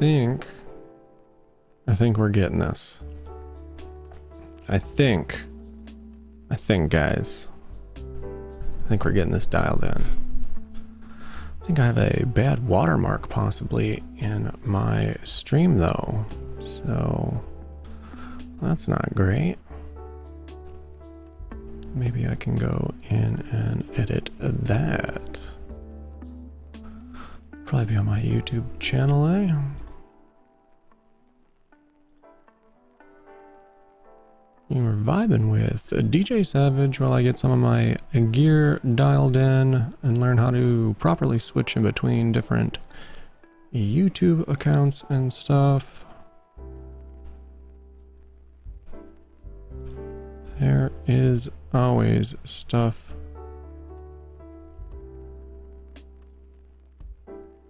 think we're getting this. I think guys, I think we're getting this dialed in. I think I have a bad watermark possibly in my stream though, so that's not great. Maybe I can go in and edit that. Probably be on my YouTube channel, eh? You were vibing with DJ Savage while I get some of my gear dialed in and learn how to properly switch in between different YouTube accounts and stuff. There is always stuff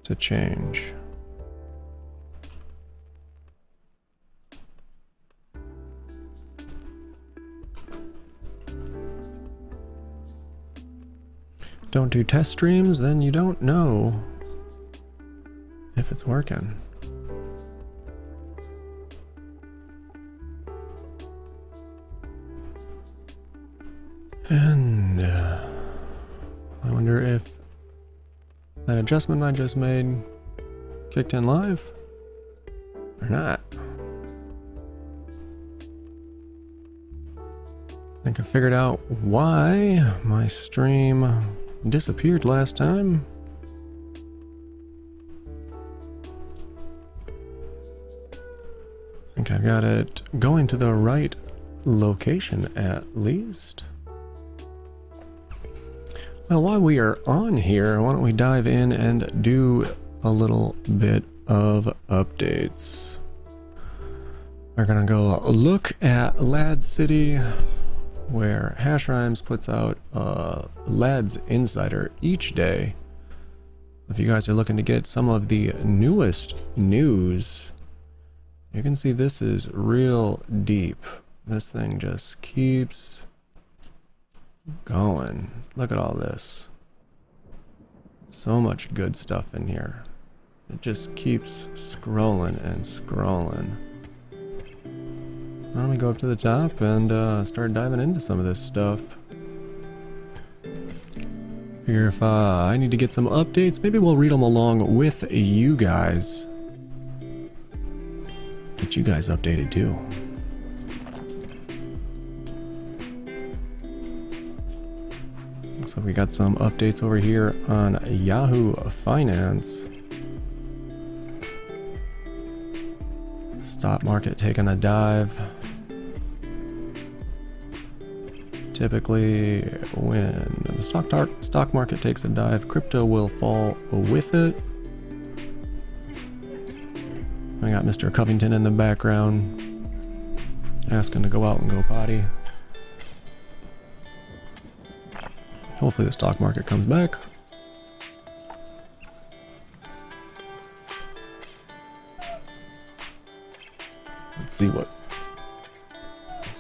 to change. Don't do test streams, then you don't know if it's working. And I wonder if that adjustment I just made kicked in live or not. I think I figured out why my stream disappeared last time. I think I've got it going to the right location at least. Well, while we are on here, why don't we dive in and do a little bit of updates. We're gonna go look at Ladz City, where Hashrhymes puts out Ladz Insider each day. If you guys are looking to get some of the newest news, you can see this is real deep. This thing just keeps going. Look at all this. So much good stuff in here. It just keeps scrolling and scrolling. Why don't we go up to the top and start diving into some of this stuff. Figure if I need to get some updates, maybe we'll read them along with you guys. Get you guys updated too. Looks like we got some updates over here on Yahoo Finance. Stock market taking a dive. Typically, when the stock market takes a dive, crypto will fall with it. I got Mr. Covington in the background asking to go out and go potty. Hopefully the stock market comes back. Let's see what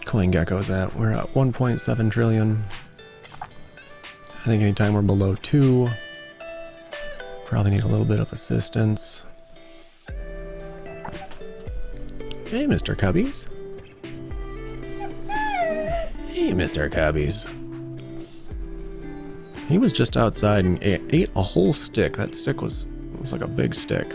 CoinGecko's at. We're at 1.7 trillion. I think anytime we're below 2, probably need a little bit of assistance. Hey, Mr. Cubbies. Hey, Mr. Cubbies. He was just outside and ate a whole stick. That stick was like a big stick.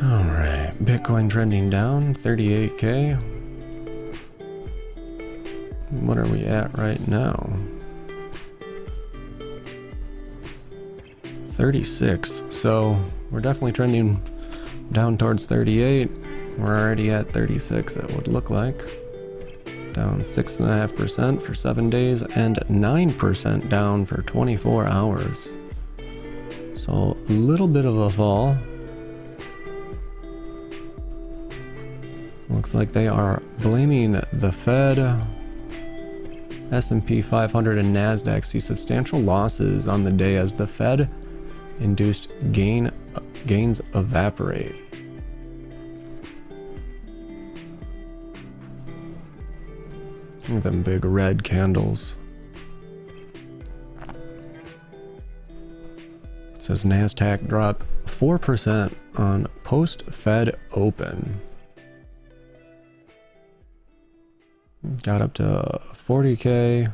Alright, Bitcoin trending down, 38K. What are we at right now? 36, so we're definitely trending down towards 38. We're already at 36, it would look like. Down 6.5% for 7 days and 9% down for 24 hours. So a little bit of a fall. Looks like they are blaming the Fed. S&P 500 and NASDAQ see substantial losses on the day as the Fed induced gains evaporate. Look at them big red candles. It says NASDAQ dropped 4% on post-Fed open. Got up to 40K.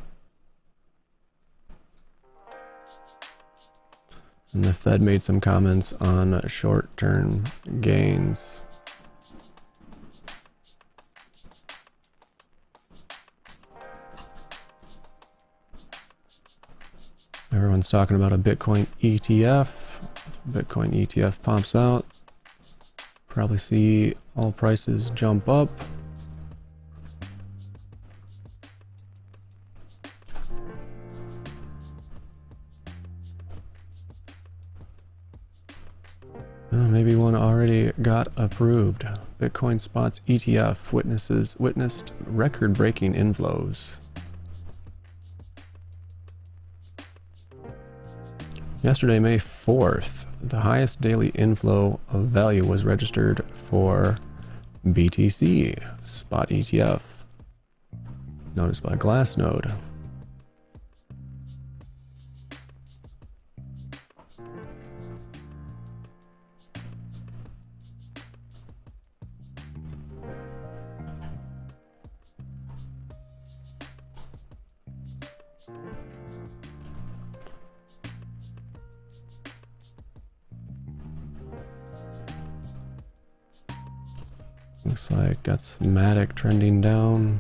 And the Fed made some comments on short-term gains. Everyone's talking about a Bitcoin ETF. If the Bitcoin ETF pops out, probably see all prices jump up. Maybe one already got approved. Bitcoin Spots ETF witnessed record-breaking inflows. Yesterday, May 4th, the highest daily inflow of value was registered for BTC Spot ETF, noticed by Glassnode. Looks like got some Matic trending down.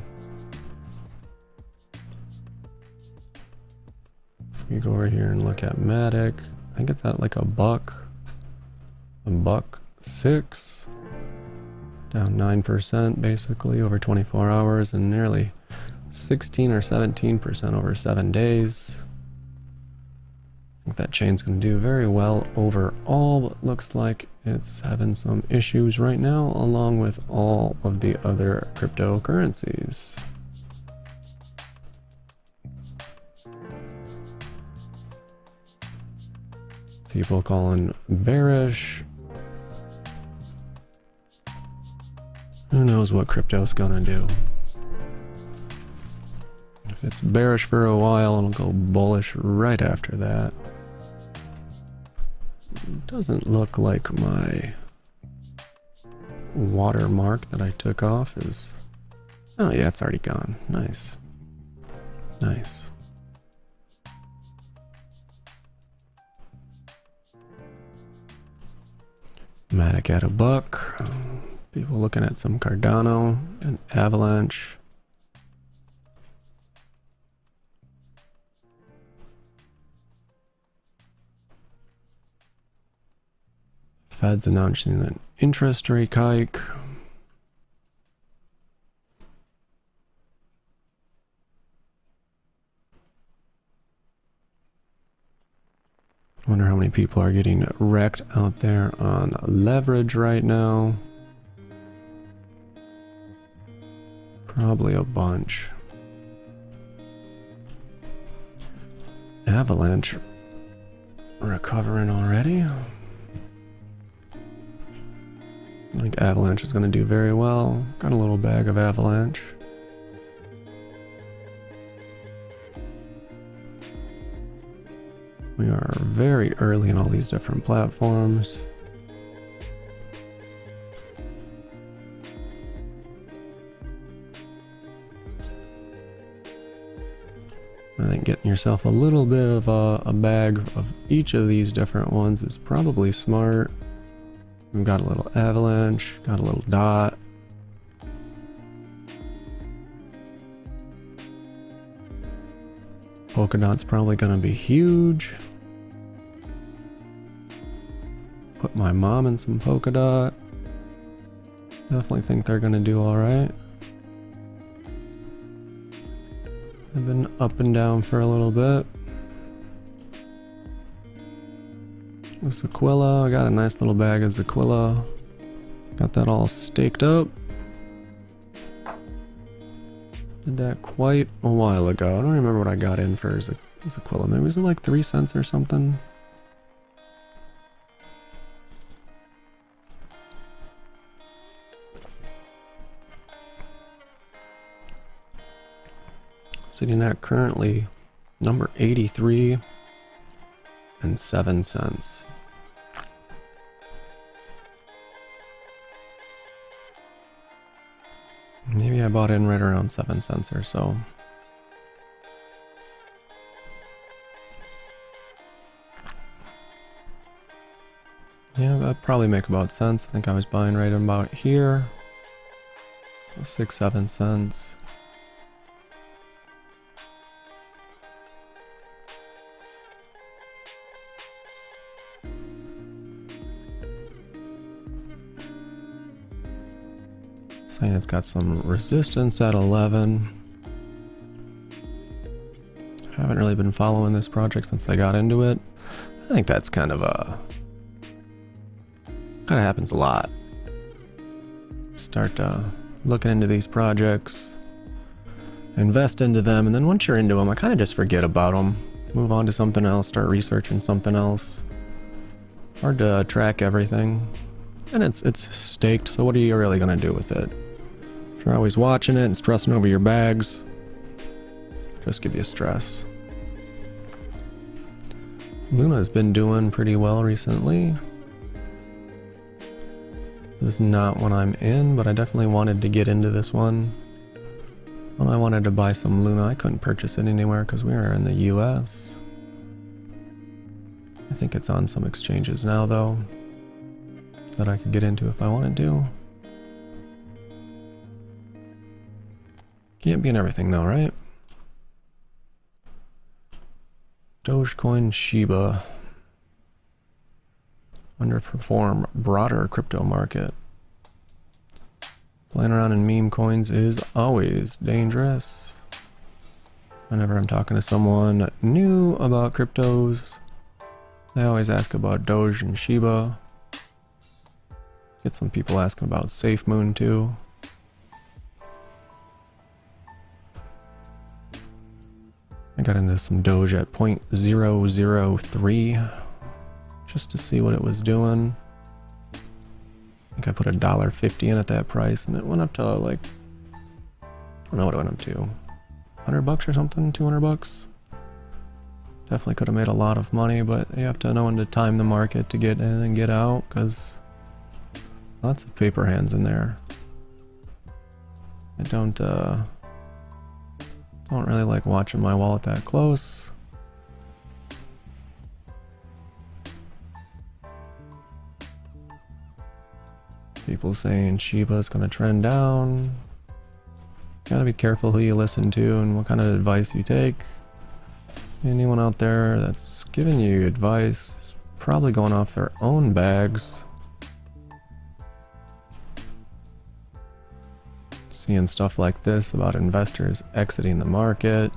If we go over here and look at Matic, I think it's at like $1.06, down 9% basically over 24 hours and nearly 16 or 17% over 7 days. I think that chain's going to do very well overall, but looks like it's having some issues right now, along with all of the other cryptocurrencies. People calling bearish. Who knows what crypto's gonna do? If it's bearish for a while, it'll go bullish right after that. It doesn't look like my watermark that I took off is... Oh yeah, it's already gone. Nice. Nice. Matic at $1. People looking at some Cardano and Avalanche. Fed's announcing an interest rate hike. Wonder how many people are getting wrecked out there on leverage right now. Probably a bunch. Avalanche recovering already. I think Avalanche is going to do very well. Got a little bag of Avalanche. We are very early in all these different platforms. I think getting yourself a little bit of a bag of each of these different ones is probably smart. We've got a little Avalanche, got a little DOT. Polkadot's probably going to be huge. Put my mom in some Polkadot. Definitely think they're going to do alright. I've been up and down for a little bit. With Aquila, I got a nice little bag of Aquila. Got that all staked up. Did that quite a while ago. I don't remember what I got in for Aquila. Maybe was it like 3 cents or something? sitting at currently number 83 and 7 cents. Maybe I bought in right around 7 cents or so. Yeah, that'd probably make about sense. I think I was buying right about here. So 6, 7 cents. Saying it's got some resistance at 11. Haven't really been following this project since I got into it. I think that's kind of happens a lot. Start looking into these projects, invest into them, and then once you're into them, I kind of just forget about them. Move on to something else, start researching something else. Hard to track everything. And it's staked, so what are you really going to do with it? If you're always watching it and stressing over your bags, just give you stress. Luna's been doing pretty well recently. This is not one I'm in, but I definitely wanted to get into this one. When I wanted to buy some Luna, I couldn't purchase it anywhere because we were in the US. I think it's on some exchanges now though, that I could get into if I wanted to. Can't be in everything though, right? Dogecoin Shiba. Underperform broader crypto market. Playing around in meme coins is always dangerous. Whenever I'm talking to someone new about cryptos, they always ask about Doge and Shiba. Get some people asking about SafeMoon too. I got into some Doge at 0.003 just to see what it was doing. I think I put $1.50 in at that price and it went up to like, I don't know what it went up to, $100 or something, 200 bucks. Definitely could have made a lot of money, but you have to know when to time the market to get in and get out because lots of paper hands in there. I don't really like watching my wallet that close. People saying Shiba's gonna trend down. Gotta be careful who you listen to and what kind of advice you take. Anyone out there that's giving you advice is probably going off their own bags. Seeing stuff like this about investors exiting the market,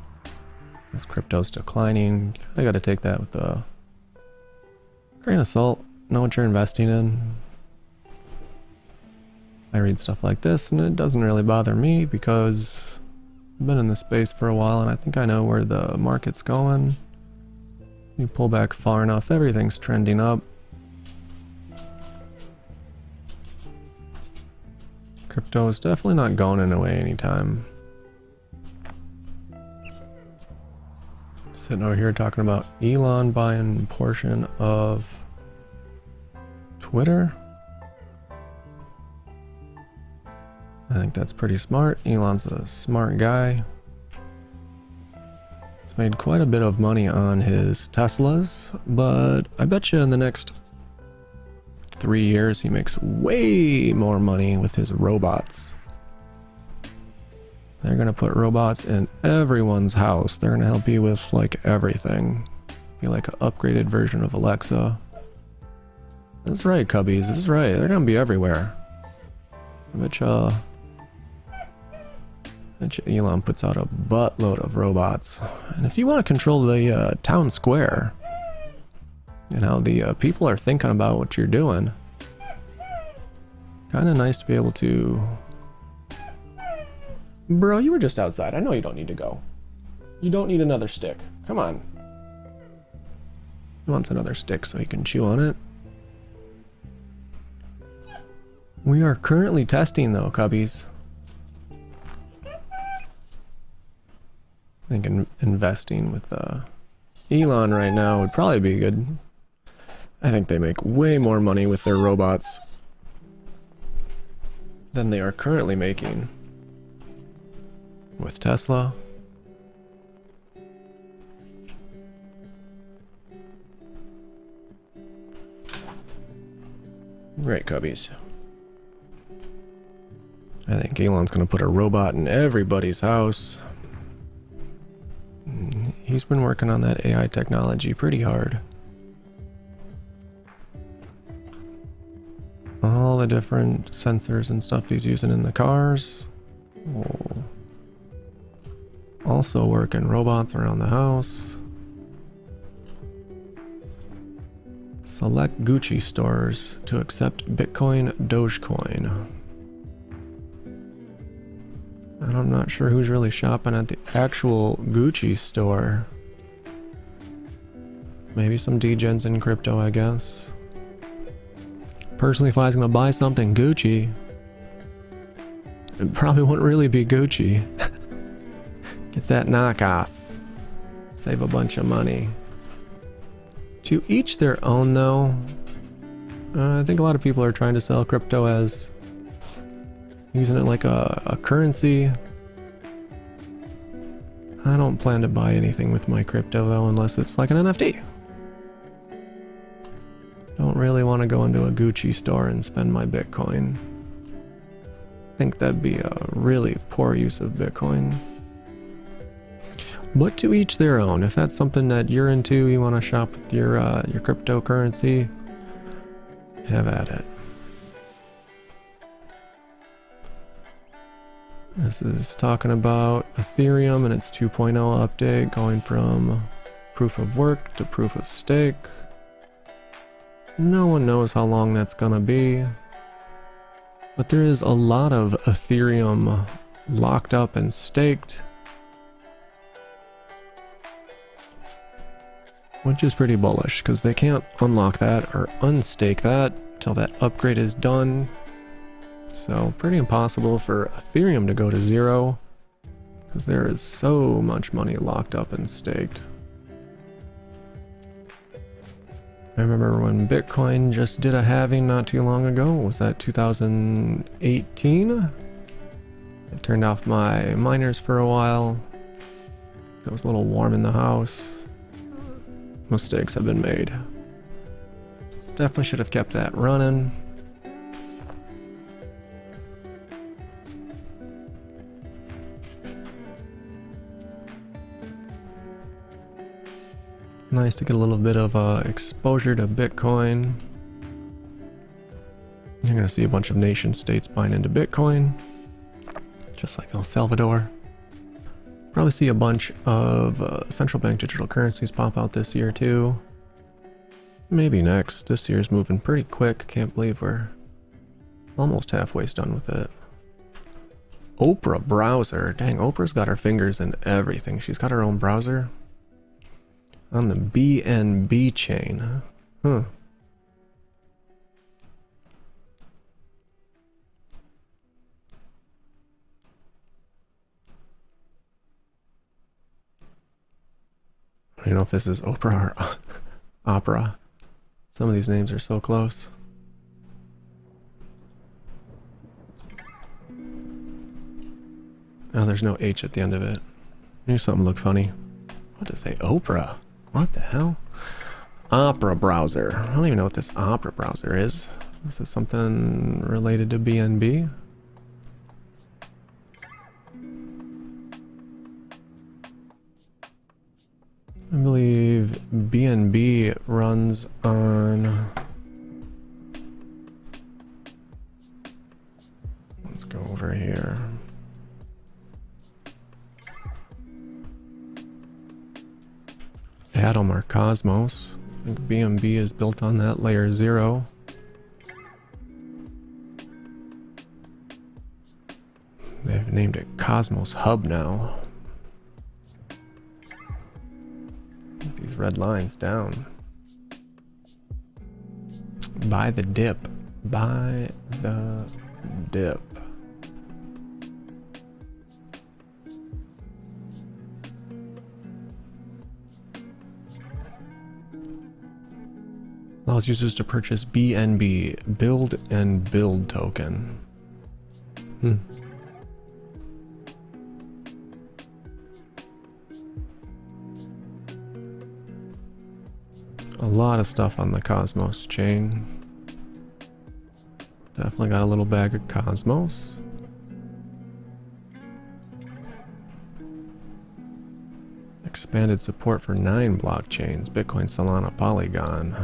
as crypto's declining, you gotta take that with a grain of salt. Know what you're investing in. I read stuff like this and it doesn't really bother me because I've been in this space for a while and I think I know where the market's going. You pull back far enough, everything's trending up. Crypto is definitely not going away anytime. Sitting over here talking about Elon buying a portion of Twitter. I think that's pretty smart. Elon's a smart guy. He's made quite a bit of money on his Teslas, but I bet you in the next 3 years he makes way more money with his robots. They're gonna put robots in everyone's house. They're gonna help you with like everything. Be like an upgraded version of Alexa. That's right, Cubbies. That's right. They're gonna be everywhere. I bet you Elon puts out a buttload of robots. And if you want to control the town square, you know, the people are thinking about what you're doing. Kind of nice to be able to... Bro, you were just outside. I know you don't need to go. You don't need another stick. Come on. He wants another stick so he can chew on it. We are currently testing though, Cubbies. think investing with Elon right now would probably be good. I think they make way more money with their robots than they are currently making with Tesla. Right, cubbies. I think Elon's gonna put a robot in everybody's house. He's been working on that AI technology pretty hard. All the different sensors and stuff he's using in the cars will also work in robots around the house. Select Gucci stores to accept Bitcoin, Dogecoin. And I'm not sure who's really shopping at the actual Gucci store. Maybe some degens in crypto, I guess. Personally, if I was going to buy something Gucci, it probably wouldn't really be Gucci. Get that knockoff. Save a bunch of money. To each their own, though. I think a lot of people are trying to sell crypto as using it like a currency. I don't plan to buy anything with my crypto, though, unless it's like an NFT. Don't really want to go into a Gucci store and spend my Bitcoin. I think that'd be a really poor use of Bitcoin. But to each their own. If that's something that you're into, you want to shop with your cryptocurrency, have at it. This is talking about Ethereum and its 2.0 update, going from proof of work to proof of stake. No one knows how long that's gonna be, but there is a lot of Ethereum locked up and staked, which is pretty bullish because they can't unlock that or unstake that until that upgrade is done. So pretty impossible for Ethereum to go to zero because there is so much money locked up and staked. I remember when Bitcoin just did a halving not too long ago. Was that 2018? I turned off my miners for a while. It was a little warm in the house. Mistakes have been made. Definitely should have kept that running. Nice to get a little bit of exposure to Bitcoin. You're going to see a bunch of nation states buying into Bitcoin, just like El Salvador. Probably see a bunch of central bank digital currencies pop out this year too. Maybe next. This year's moving pretty quick. Can't believe we're almost halfway done with it. Oprah browser. Dang, Oprah's got her fingers in everything. She's got her own browser. On the BNB chain. Huh. I don't know if this is Oprah or Opera. Some of these names are so close. Oh, there's no H at the end of it. Knew something looked funny. What does it say? Oprah? What the hell? Opera browser. I don't even know what this Opera browser is. This is something related to BNB. I believe BNB runs on... Let's go over here. Atom or Cosmos. I think BNB is built on that layer 0. They've named it Cosmos Hub now. Get these red lines down. Buy the dip. Buy the dip. allows users to purchase BNB, Build and Build token. A lot of stuff on the Cosmos chain. Definitely got a little bag of Cosmos. Expanded support for 9 blockchains: Bitcoin, Solana, Polygon,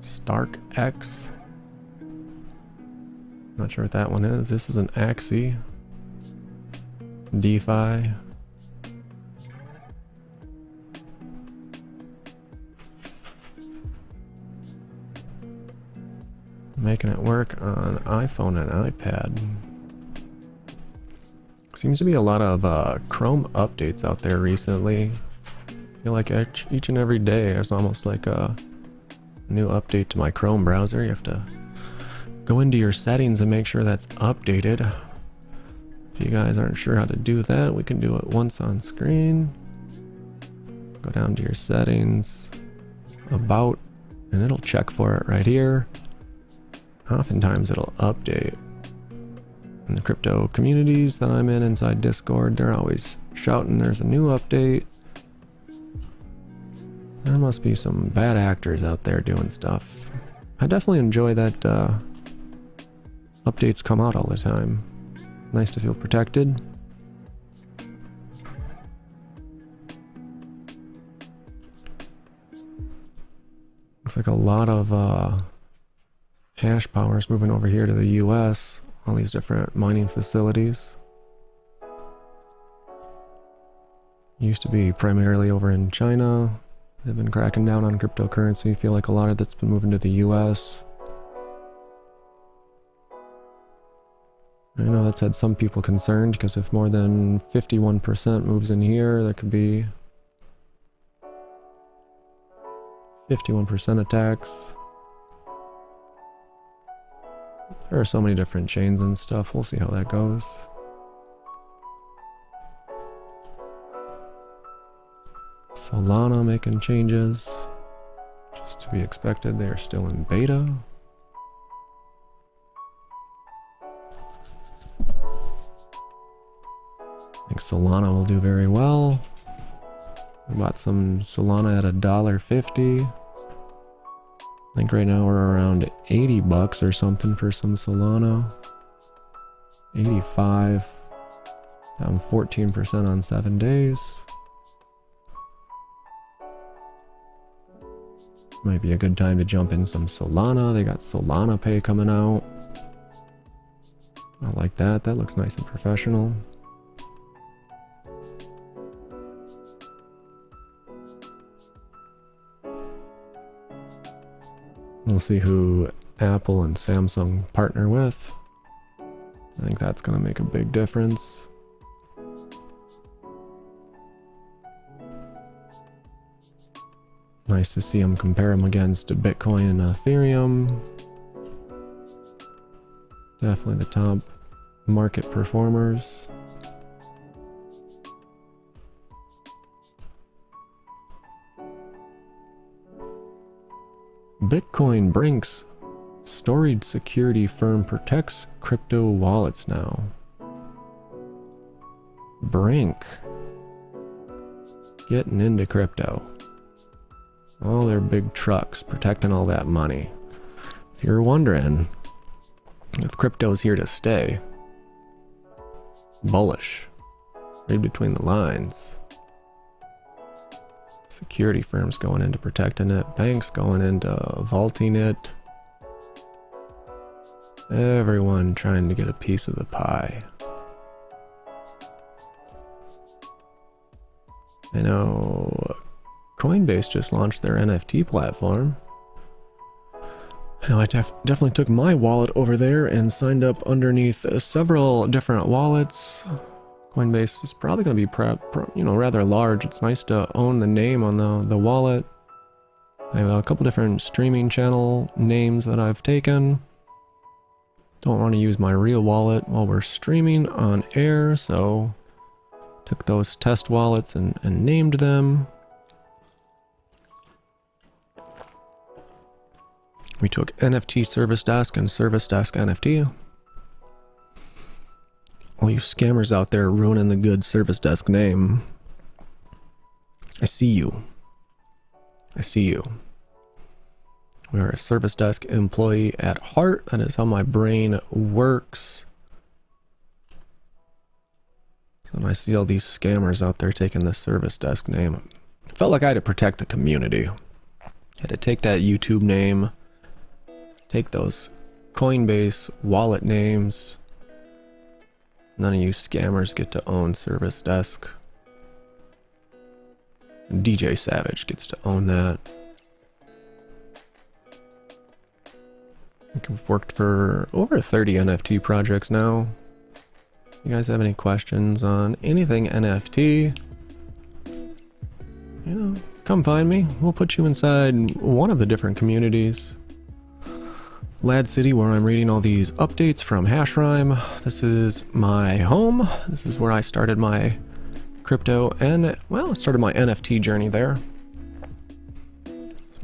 StarkX. Not sure what that one is. This is an Axie. DeFi. Making it work on iPhone and iPad. Seems to be a lot of Chrome updates out there recently. I feel like each and every day there's almost like a new update to my Chrome browser. You have to go into your settings and make sure that's updated. If you guys aren't sure how to do that, we can do it once on screen. Go down to your settings, about, and it'll check for it right here. Oftentimes it'll update. In the crypto communities that I'm in inside Discord, they're always shouting there's a new update. There must be some bad actors out there doing stuff. I definitely enjoy that updates come out all the time. Nice to feel protected. Looks like a lot of hash power is moving over here to the US. All these different mining facilities. Used to be primarily over in China. They've been cracking down on cryptocurrency. Feel like a lot of that's been moving to the US. I know that's had some people concerned, because if more than 51% moves in here, there could be 51% attacks. There are so many different chains and stuff. We'll see how that goes. Solana making changes. Just to be expected, they are still in beta. I think Solana will do very well. We bought some Solana at $1.50. I think right now we're around 80 bucks or something for some Solana. 85. Down 14% on 7 days. Might be a good time to jump in some Solana. They got Solana Pay coming out. I like that. That looks nice and professional. We'll see who Apple and Samsung partner with. I think that's going to make a big difference. Nice to see them compare them against Bitcoin and Ethereum. Definitely the top market performers. Bitcoin Brink's storage security firm protects crypto wallets now. Brink. Getting into crypto. All their big trucks protecting all that money. If you're wondering if crypto's here to stay, bullish. Read between the lines. Security firms going into protecting it, banks going into vaulting it. Everyone trying to get a piece of the pie. I know Coinbase just launched their NFT platform. I know I definitely took my wallet over there and signed up underneath several different wallets. Coinbase is probably going to be rather large. It's nice to own the name on the wallet. I have a couple different streaming channel names that I've taken. Don't want to use my real wallet while we're streaming on air, so took those test wallets and named them. We took NFT Service Desk and Service Desk NFT. All you scammers out there ruining the good Service Desk name. I see you. I see you. We are a Service Desk employee at heart. That is how my brain works. So when I see all these scammers out there taking the Service Desk name, I felt like I had to protect the community. I had to take that YouTube name, take those Coinbase wallet names. None of you scammers get to own Service Desk. DJ Savage gets to own that. I think I've worked for over 30 NFT projects now. You guys have any questions on anything NFT? You know, come find me. We'll put you inside one of the different communities. Ladz City, where I'm reading all these updates from Hashrhyme. This is my home. This is where I started my crypto and, well, I started my NFT journey there.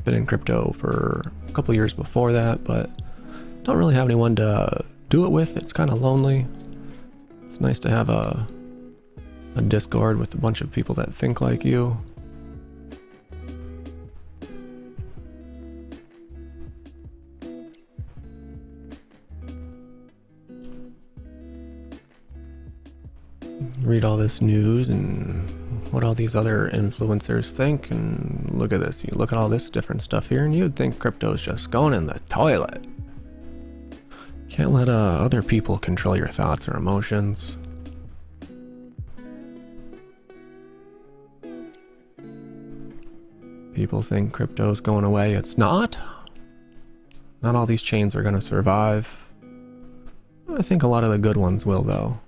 Been in crypto for a couple years before that, but don't really have anyone to do it with. It's kind of lonely. It's nice to have a Discord with a bunch of people that think like you. Read all this news and what all these other influencers think, and look at this. You look at all this different stuff here and you'd think crypto's just going in the toilet. Can't let other people control your thoughts or emotions. People think crypto's going away. It's not. Not all these chains are going to survive. I think a lot of the good ones will, though.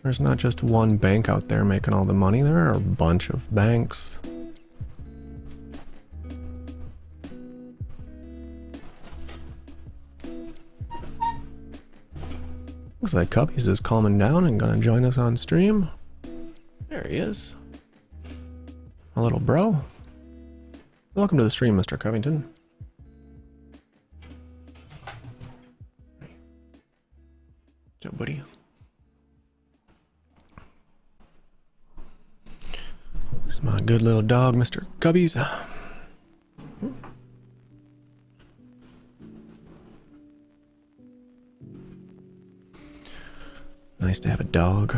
There's not just one bank out there making all the money. There are a bunch of banks. Looks like Cubbies is calming down and gonna join us on stream. There he is. My little bro. Welcome to the stream, Mr. Covington. What's up, buddy? This is my good little dog, Mr. Cubbies. Nice to have a dog.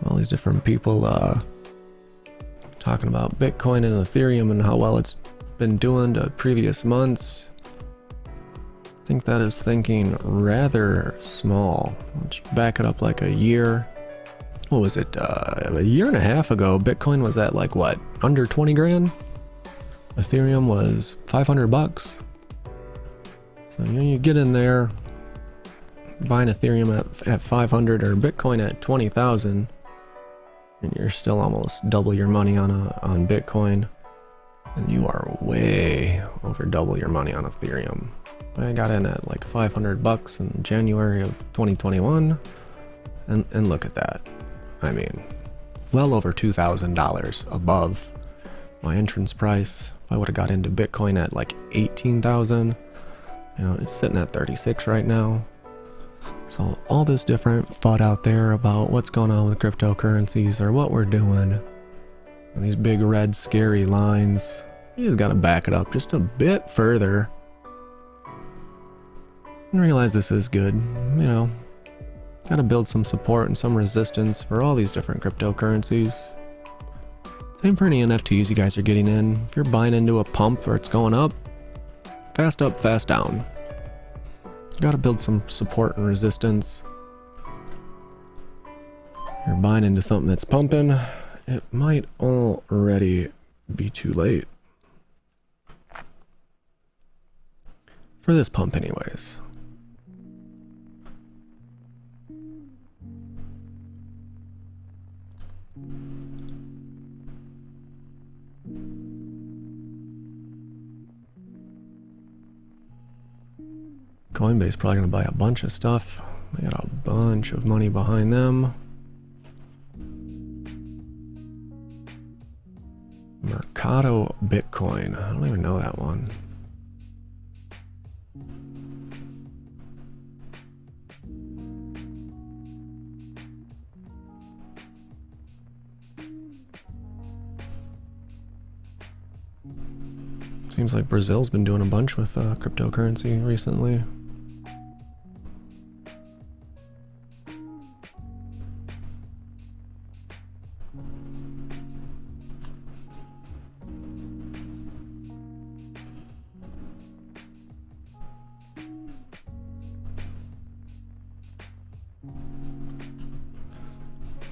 All these different people talking about Bitcoin and Ethereum and how well it's been doing to previous months. I think that is thinking rather small. Let's back it up like a year. What was it? A year and a half ago, Bitcoin was at like what? Under 20 grand? Ethereum was 500 bucks. So you get in there, buying Ethereum at 500 or Bitcoin at 20,000, and you're still almost double your money on Bitcoin, and you are way over double your money on Ethereum. I got in at like 500 bucks in January of 2021, and look at that. I mean, well over $2,000 above my entrance price. If I would have got into Bitcoin at like 18,000, you know, it's sitting at 36 right now. So all this different FUD out there about what's going on with cryptocurrencies or what we're doing, and these big red scary lines, you just gotta back it up just a bit further and realize this is good. You know, gotta build some support and some resistance for all these different cryptocurrencies. Same for any NFTs you guys are getting in. If you're buying into a pump where it's going up, fast down. You gotta build some support and resistance. You're buying into something that's pumping, it might already be too late. For this pump anyways. Coinbase probably gonna buy a bunch of stuff. They got a bunch of money behind them. Mercado Bitcoin. I don't even know that one. Seems like Brazil's been doing a bunch with cryptocurrency recently.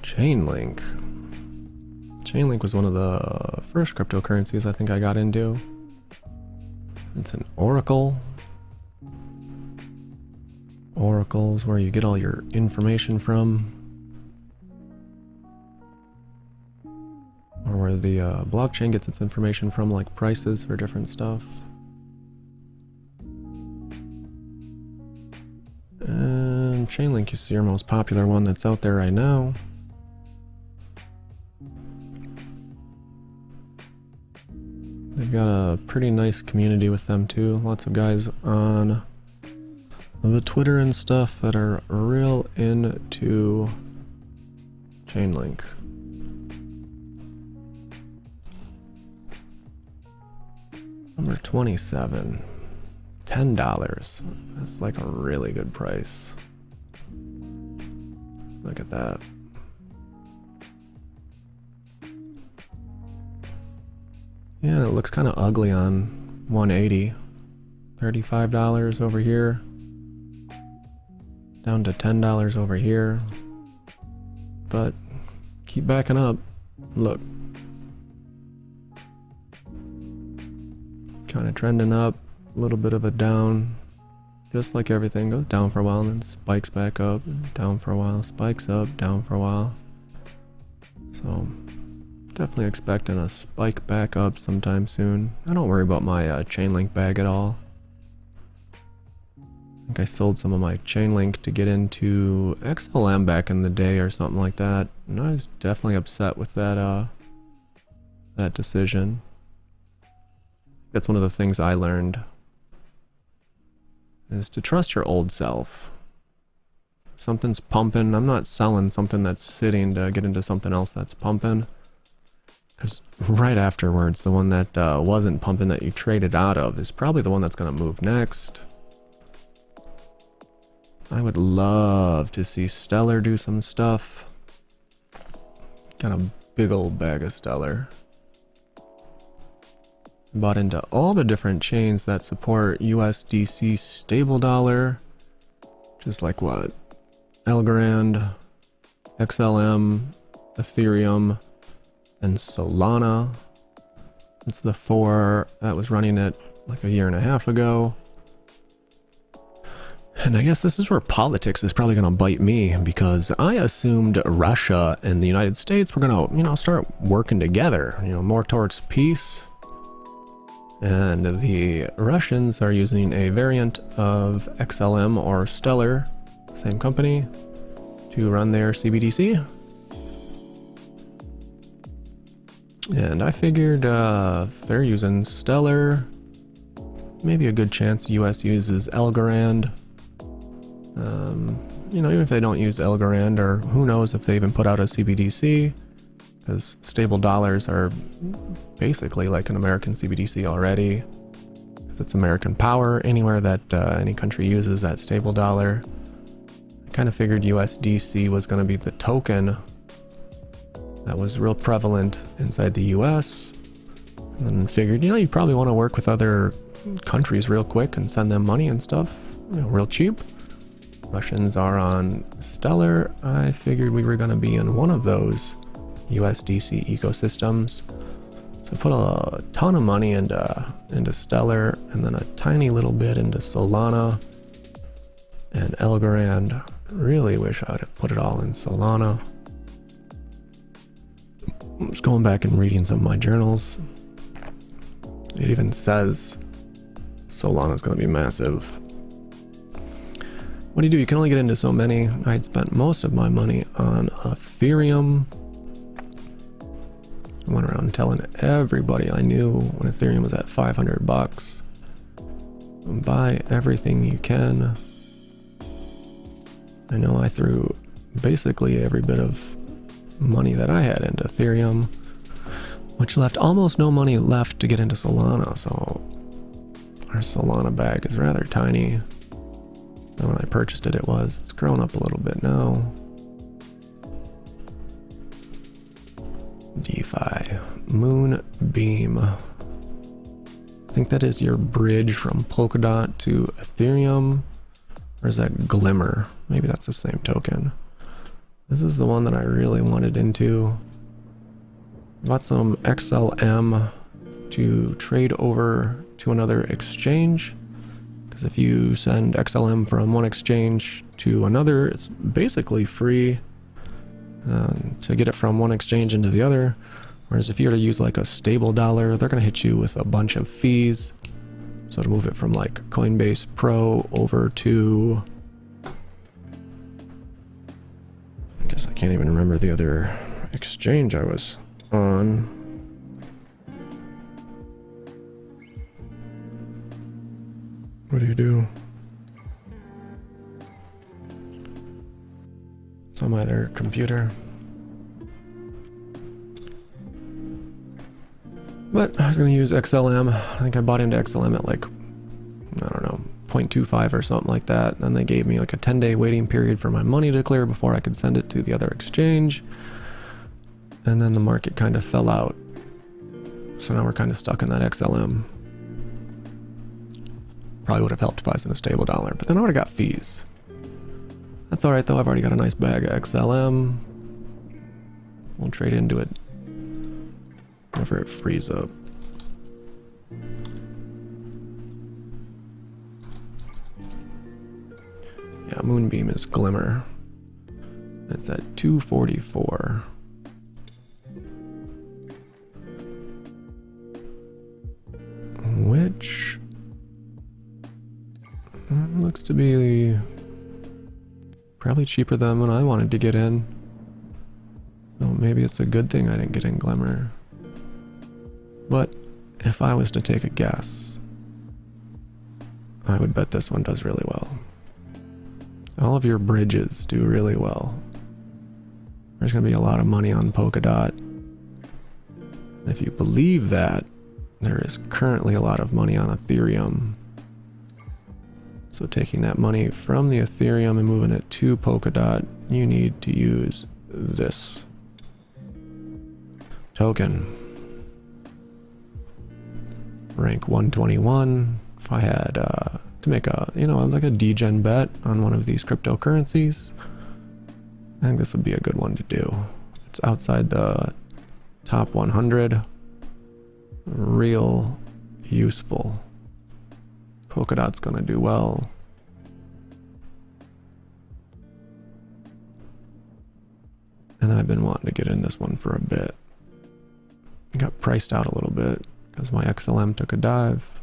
Chainlink. Chainlink was one of the first cryptocurrencies I think I got into. It's an oracle. Oracle's where you get all your information from. Or where the blockchain gets its information from, like prices for different stuff. And Chainlink is your most popular one that's out there right now. They've got a pretty nice community with them too. Lots of guys on the Twitter and stuff that are real into Chainlink. Number 27. $10. That's like a really good price. Look at that. Yeah, it looks kind of ugly on 180. $35 over here. Down to $10 over here. But keep backing up. Look. Kind of trending up. A little bit of a down. Just like everything goes down for a while and then spikes back up. Down for a while. Spikes up. Down for a while. So definitely expecting a spike back up sometime soon. I don't worry about my Chainlink bag at all. I think I sold some of my Chainlink to get into XLM back in the day or something like that, and I was definitely upset with that that decision. That's one of the things I learned, is to trust your old self. If something's pumping, I'm not selling something that's sitting to get into something else that's pumping. Because right afterwards, the one that wasn't pumping that you traded out of is probably the one that's going to move next. I would love to see Stellar do some stuff. Got a big old bag of Stellar. Bought into all the different chains that support USDC stable dollar. Just like what? Elgorand, XLM, Ethereum, and Solana. It's the 4 that was running it like a year and a half ago. And I guess this is where politics is probably going to bite me, because I assumed Russia and the United States were going to, you know, start working together, you know, more towards peace. And the Russians are using a variant of XLM or Stellar, same company, to run their CBDC. And I figured if they're using Stellar, maybe a good chance US uses Elgorand. You know, even if they don't use Elgorand, or who knows if they even put out a CBDC, because stable dollars are basically like an American CBDC already, because it's American power anywhere that any country uses that stable dollar. I kind of figured USDC was going to be the token that was real prevalent inside the US, and then figured, you know, you probably want to work with other countries real quick and send them money and stuff, you know, real cheap. Russians are on Stellar. I figured we were going to be in one of those USDC ecosystems. So put a ton of money into Stellar, and then a tiny little bit into Solana and Elgorand. Really wish I would have put it all in Solana. I'm just going back and reading some of my journals. It even says Solana is going to be massive. what do? You can only get into so many. I'd spent most of my money on Ethereum. I went around telling everybody I knew when Ethereum was at 500 bucks. Buy everything you can. I know I threw basically every bit of money that I had into Ethereum, which left almost no money left to get into Solana, so our Solana bag is rather tiny. And when I purchased it, it's grown up a little bit now. DeFi, Moonbeam. I think that is your bridge from Polkadot to Ethereum. Or is that Glimmer? Maybe that's the same token. This is the one that I really wanted into. Bought some XLM to trade over to another exchange. Because if you send XLM from one exchange to another, it's basically free to get it from one exchange into the other. Whereas if you were to use like a stable dollar, they're going to hit you with a bunch of fees. So to move it from like Coinbase Pro over to, I guess I can't even remember the other exchange I was on. What do you do? Some other computer. But I was going to use XLM. I think I bought into XLM at like, I don't know, 0.25 or something like that. And they gave me like a 10-day waiting period for my money to clear before I could send it to the other exchange. And then the market kind of fell out. So now we're kind of stuck in that XLM. Probably would have helped if I was in a stable dollar, but then I would have got fees. That's alright though, I've already got a nice bag of XLM. We'll trade into it whenever it frees up. Yeah, Moonbeam is Glimmer. It's at 244. Which looks to be probably cheaper than when I wanted to get in. So maybe it's a good thing I didn't get in Glimmer. But if I was to take a guess, I would bet this one does really well. All of your bridges do really well. There's going to be a lot of money on Polkadot. And if you believe that, there is currently a lot of money on Ethereum. So taking that money from the Ethereum and moving it to Polkadot, you need to use this token. Rank 121. If I had to make a, like a degen bet on one of these cryptocurrencies, I think this would be a good one to do. It's outside the top 100. Real useful. Polkadot's gonna do well. And I've been wanting to get in this one for a bit. I got priced out a little bit because my XLM took a dive.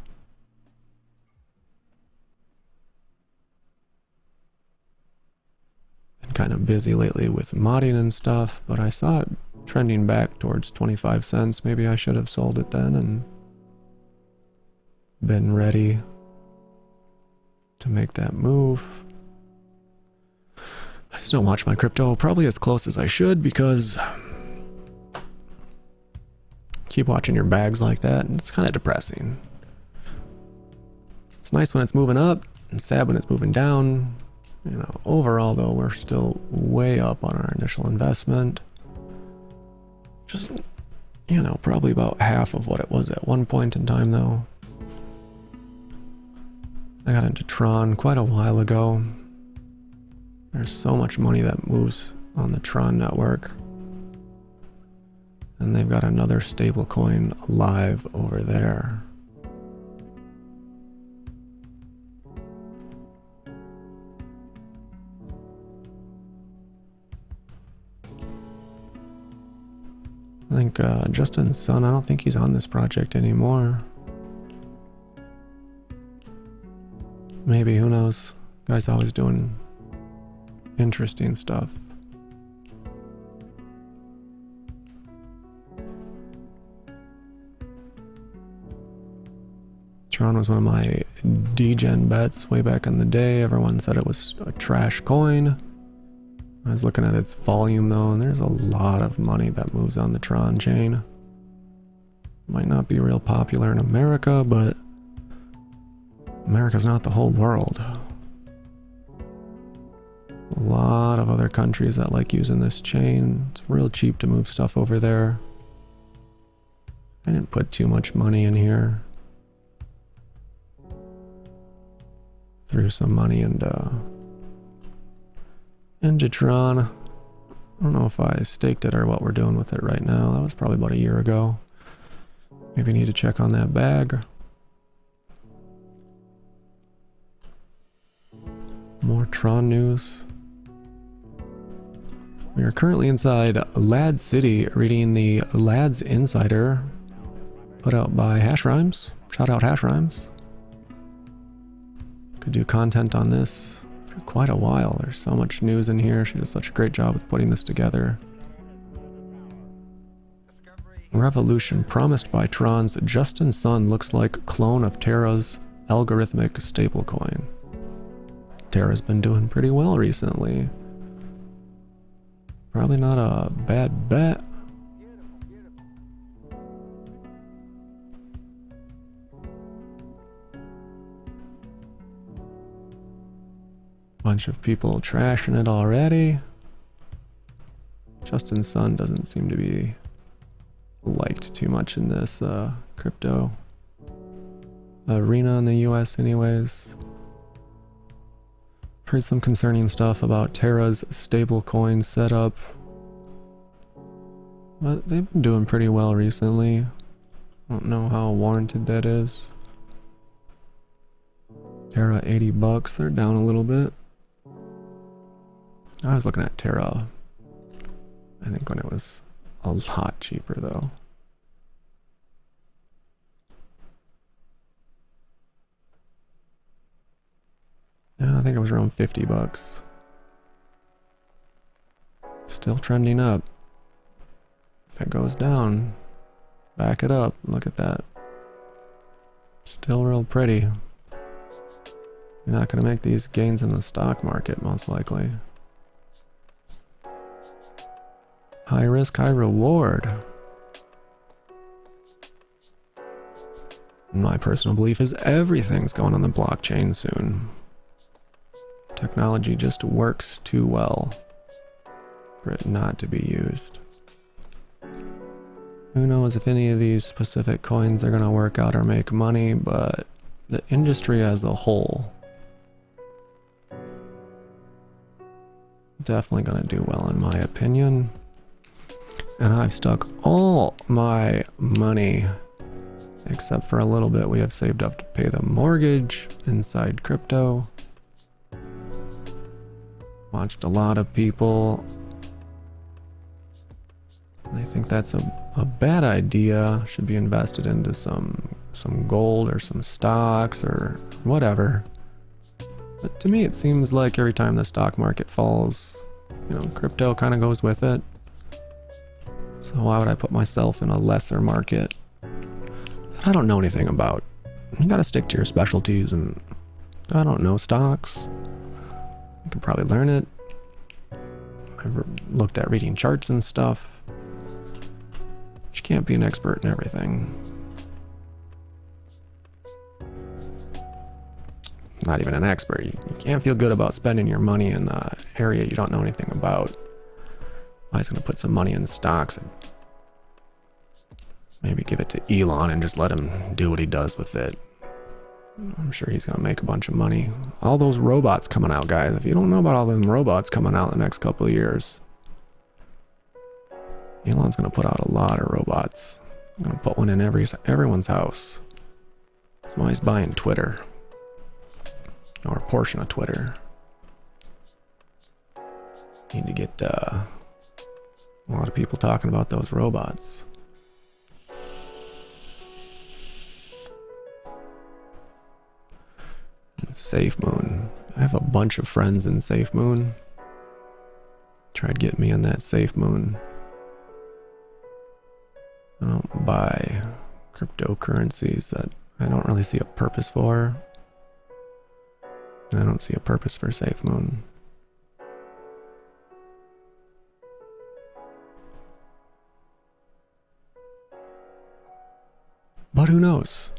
Been kind of busy lately with modding and stuff, but I saw it trending back towards 25 cents. Maybe I should have sold it then and been ready to make that move. I just don't watch my crypto probably as close as I should because keep watching your bags like that and it's kind of depressing. It's nice when it's moving up and sad when it's moving down. Overall though, we're still way up on our initial investment. Just, probably about half of what it was at one point in time though. I got into Tron quite a while ago. There's so much money that moves on the Tron network. And they've got another stable coin live over there. I think Justin's son, I don't think he's on this project anymore. Maybe, who knows? Guy's always doing interesting stuff. Tron was one of my degen bets way back in the day. Everyone said it was a trash coin. I was looking at its volume though, and there's a lot of money that moves on the Tron chain. Might not be real popular in America, but America's not the whole world. A lot of other countries that like using this chain. It's real cheap to move stuff over there. I didn't put too much money in here. Threw some money into Tron. I don't know if I staked it or what we're doing with it right now. That was probably about a year ago. Maybe need to check on that bag. More Tron news. We are currently inside Ladz City reading the Ladz Insider put out by Hash Rhymes. Shout out Hash Rhymes. Could do content on this for quite a while. There's so much news in here. She does such a great job with putting this together. Revolution promised by Tron's Justin Sun looks like clone of Terra's algorithmic stablecoin. Terra's been doing pretty well recently. Probably not a bad bet. Bunch of people trashing it already. Justin Sun doesn't seem to be liked too much in this crypto arena in the US anyways. Heard some concerning stuff about Terra's stablecoin setup, but they've been doing pretty well recently. I don't know how warranted that is. Terra $80, they're down a little bit. I was looking at Terra, I think when it was a lot cheaper though. Yeah, I think it was around $50. Still trending up. If it goes down, back it up. Look at that. Still real pretty. You're not going to make these gains in the stock market, most likely. High risk, high reward. My personal belief is everything's going on the blockchain soon. Technology just works too well for it not to be used. Who knows if any of these specific coins are going to work out or make money, but the industry as a whole definitely going to do well in my opinion. And I've stuck all my money, except for a little bit we have saved up to pay the mortgage inside crypto. Watched a lot of people. They think that's a bad idea. Should be invested into some gold or some stocks or whatever. But to me it seems like every time the stock market falls, you know, crypto kind of goes with it. So why would I put myself in a lesser market that I don't know anything about? You gotta stick to your specialties, and I don't know stocks. You can probably learn it. I've looked at reading charts and stuff. You can't be an expert in everything. Not even an expert. You can't feel good about spending your money in an area you don't know anything about. I was going to put some money in stocks and maybe give it to Elon and just let him do what he does with it. I'm sure he's going to make a bunch of money. All those robots coming out, guys. If you don't know about all them robots coming out in the next couple of years, Elon's going to put out a lot of robots. I'm going to put one in everyone's house. That's why he's buying Twitter. Or a portion of Twitter. Need to get a lot of people talking about those robots. SafeMoon. I have a bunch of friends in SafeMoon. Tried getting me in that safe moon. I don't buy cryptocurrencies that I don't really see a purpose for. I don't see a purpose for safe moon. But who knows?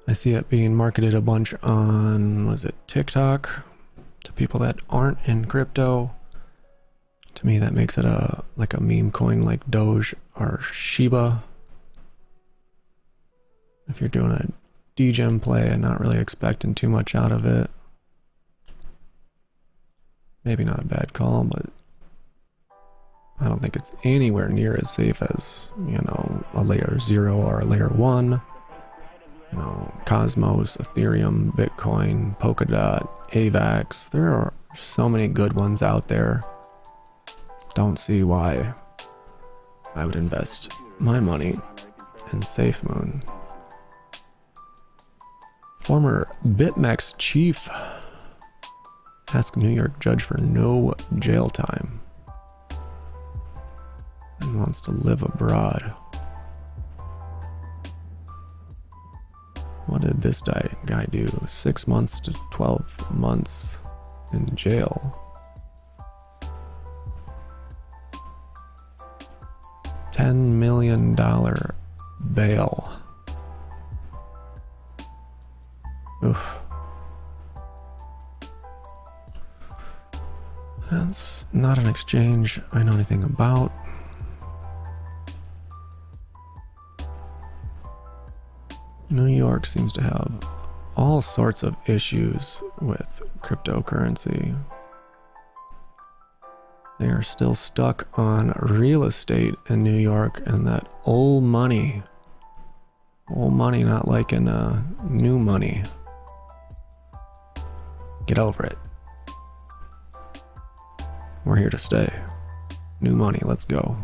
I see it being marketed a bunch on, was it TikTok? To people that aren't in crypto. To me, that makes it like a meme coin like Doge or Shiba. If you're doing a degen play and not really expecting too much out of it, maybe not a bad call, but I don't think it's anywhere near as safe as, you know, a layer 0 or a layer 1. You know, Cosmos, Ethereum, Bitcoin, Polkadot, AVAX. There are so many good ones out there. Don't see why I would invest my money in SafeMoon. Former BitMEX chief asks New York judge for no jail time and wants to live abroad. What did this guy do? 6 months to 12 months in jail. $10 million bail. Oof. That's not an exchange I know anything about. New York seems to have all sorts of issues with cryptocurrency. They are still stuck on real estate in New York and that old money. Old money, not like in new money. Get over it. We're here to stay. New money, let's go.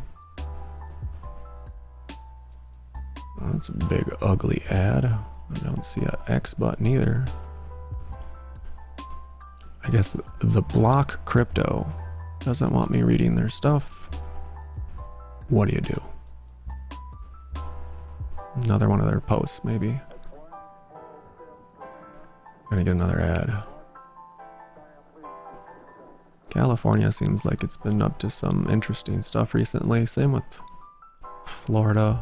Oh, that's a big ugly ad. I don't see an X button either. I guess the block crypto doesn't want me reading their stuff. What do you do? Another one of their posts, maybe. Gonna get another ad. California seems like it's been up to some interesting stuff recently. Same with Florida.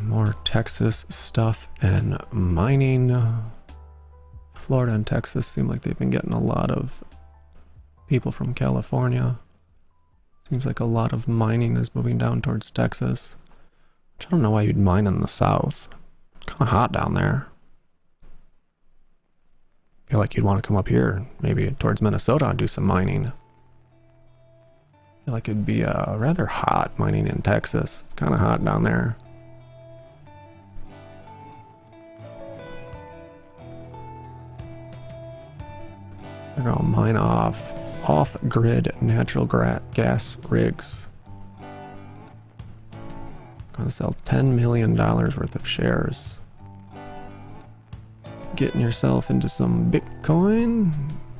More Texas stuff and mining. Florida and Texas seem like they've been getting a lot of people from California. Seems like a lot of mining is moving down towards Texas. Which I don't know why you'd mine in the south. It's kind of hot down there. I feel like you'd want to come up here, maybe towards Minnesota and do some mining. I feel like it'd be rather hot mining in Texas. It's kind of hot down there. They're gonna mine off-grid natural gas rigs. Gonna sell $10 million worth of shares. Getting yourself into some Bitcoin?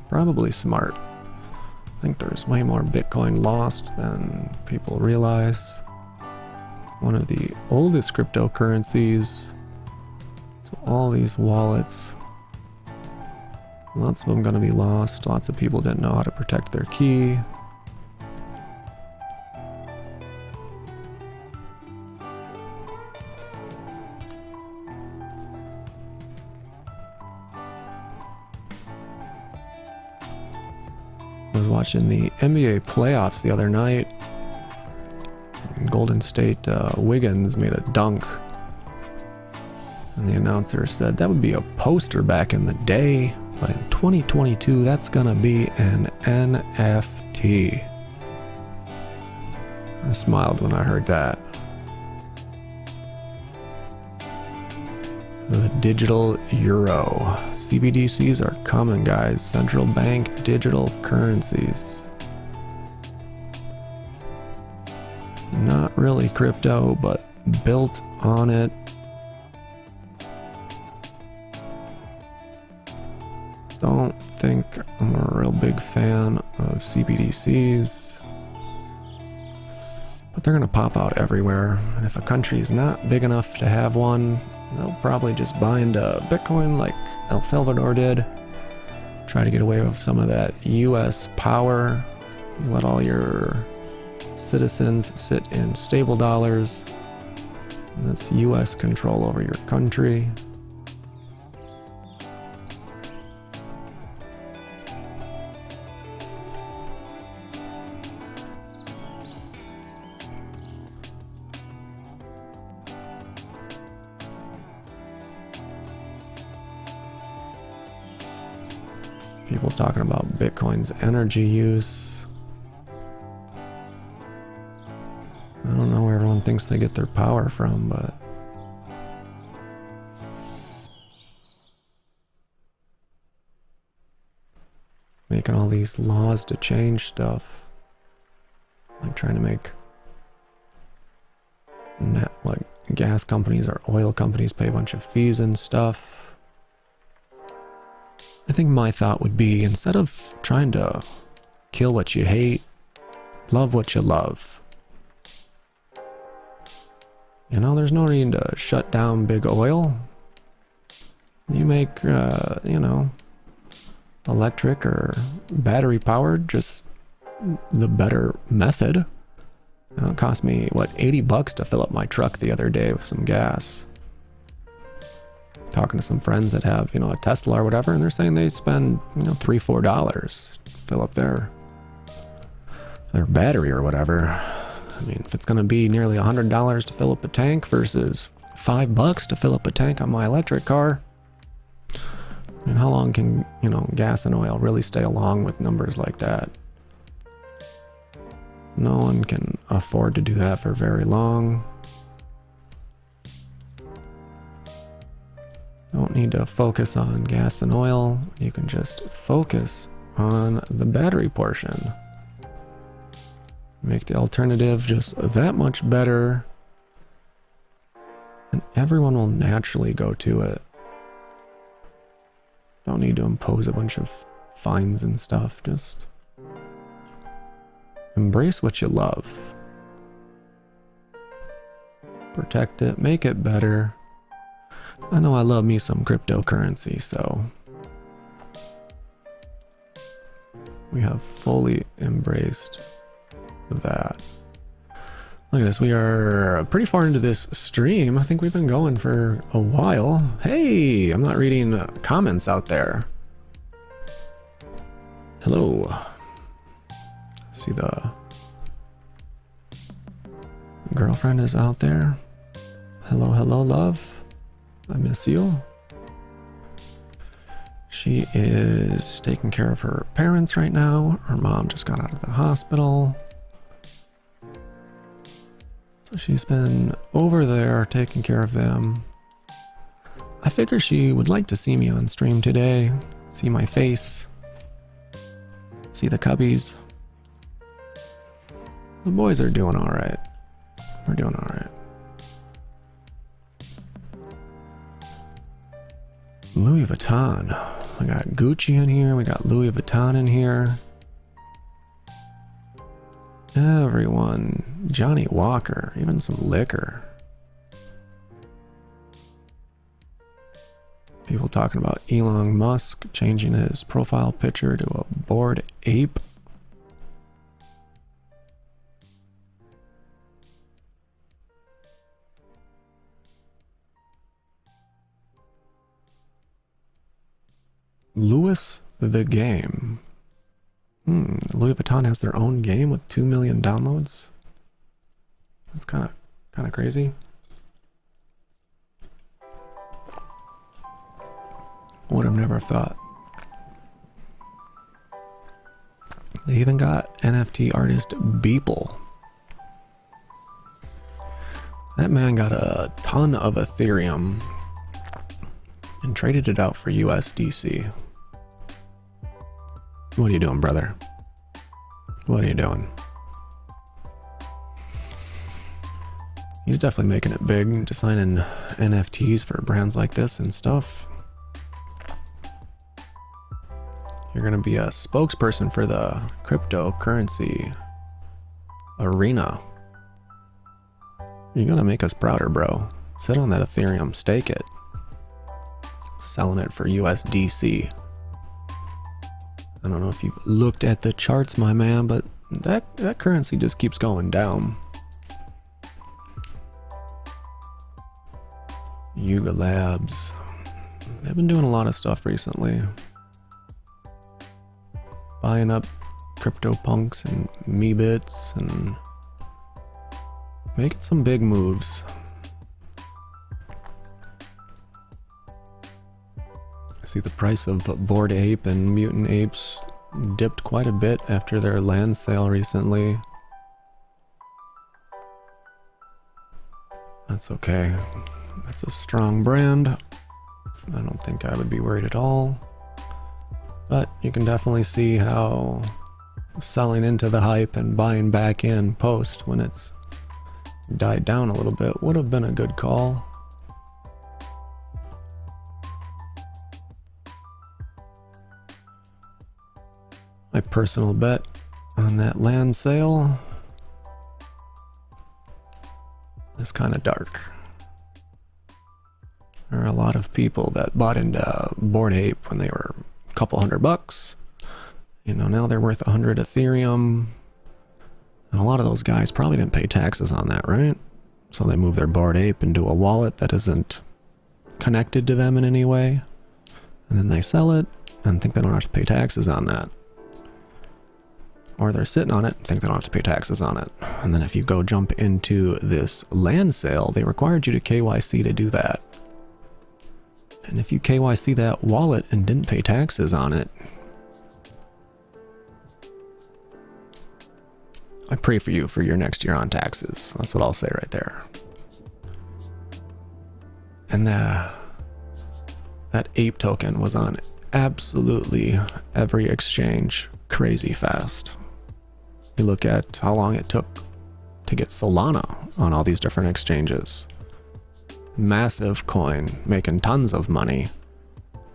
Probably smart. I think there's way more Bitcoin lost than people realize. One of the oldest cryptocurrencies. So all these wallets, lots of them going to be lost. Lots of people didn't know how to protect their key. I was watching the NBA playoffs the other night. Golden State Wiggins made a dunk. And the announcer said that would be a poster back in the day. But in 2022, that's gonna be an NFT. I smiled when I heard that. The digital euro. CBDCs are coming, guys. Central bank digital currencies. not really crypto, but built on it. Don't think I'm a real big fan of CBDCs, but they're gonna pop out everywhere. And if a country is not big enough to have one, they'll probably just bind Bitcoin like El Salvador did. Try to get away with some of that US power. Let all your citizens sit in stable dollars. And that's US control over your country. People talking about Bitcoin's energy use. I don't know where everyone thinks they get their power from, but making all these laws to change stuff, like trying to make like gas companies or oil companies pay a bunch of fees and stuff. I think my thought would be, instead of trying to kill what you hate, love what you love. You know, there's no need to shut down big oil. You make, you know, electric or battery powered, just the better method. You know, it cost me, what, $80 to fill up my truck the other day with some gas. Talking to some friends that have, you know, a Tesla or whatever, and they're saying they spend, you know, $3-4 to fill up their battery or whatever. I mean, if it's going to be nearly $100 to fill up a tank versus $5 to fill up a tank on my electric car, I mean, how long can, you know, gas and oil really stay along with numbers like that? No one can afford to do that for very long. Don't need to focus on gas and oil. You can just focus on the battery portion. Make the alternative just that much better, and everyone will naturally go to it. Don't need to impose a bunch of fines and stuff. Just embrace what you love. Protect it, make it better. I know I love me some cryptocurrency, so we have fully embraced that. Look at this, we are pretty far into this stream. I think we've been going for a while. Hey, I'm not reading comments out there. Hello. See, the girlfriend is out there. Hello, hello, love. I miss you. She is taking care of her parents right now. Her mom just got out of the hospital. So she's been over there taking care of them. I figure she would like to see me on stream today. See my face. See the cubbies. The boys are doing alright. We're doing alright. Louis Vuitton. We got Gucci in here. We got Louis Vuitton in here. Everyone. Johnny Walker. Even some liquor. People talking about Elon Musk changing his profile picture to a bored ape. Louis the Game. Louis Vuitton has their own game with 2 million downloads. That's kind of crazy. Would have never thought. They even got NFT artist Beeple. That man got a ton of Ethereum and traded it out for USDC. What are you doing, brother? What are you doing? He's definitely making it big, designing NFTs for brands like this and stuff. You're gonna be a spokesperson for the cryptocurrency arena. You're gonna make us prouder, bro. Sit on that Ethereum, stake it. Selling it for USDC. I don't know if you've looked at the charts, my man, but that currency just keeps going down. Yuga Labs. They've been doing a lot of stuff recently. Buying up CryptoPunks and Meebits and making some big moves. I see the price of Bored Ape and Mutant Apes dipped quite a bit after their land sale recently. That's okay. That's a strong brand. I don't think I would be worried at all. But you can definitely see how selling into the hype and buying back in post when it's died down a little bit would have been a good call. My personal bet on that land sale is kind of dark. There are a lot of people that bought into Bored Ape when they were a couple $100. You know, now they're worth 100 Ethereum. And a lot of those guys probably didn't pay taxes on that, right? So they move their Bored Ape into a wallet that isn't connected to them in any way. And then they sell it and think they don't have to pay taxes on that. Or they're sitting on it and think they don't have to pay taxes on it. And then if you go jump into this land sale, they required you to KYC to do that. And if you KYC that wallet and didn't pay taxes on it, I pray for you for your next year on taxes. That's what I'll say right there. And that ape token was on absolutely every exchange crazy fast. You look at how long it took to get Solana on all these different exchanges. Massive coin, making tons of money.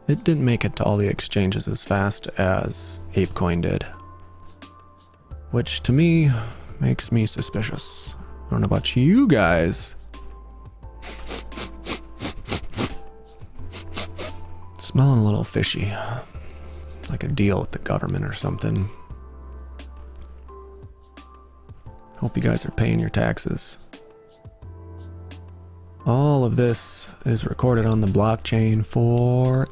It didn't make it to all the exchanges as fast as ApeCoin did. Which to me makes me suspicious. I don't know about you guys. Smelling a little fishy. Like a deal with the government or something. Hope you guys are paying your taxes. All of this is recorded on the blockchain forever.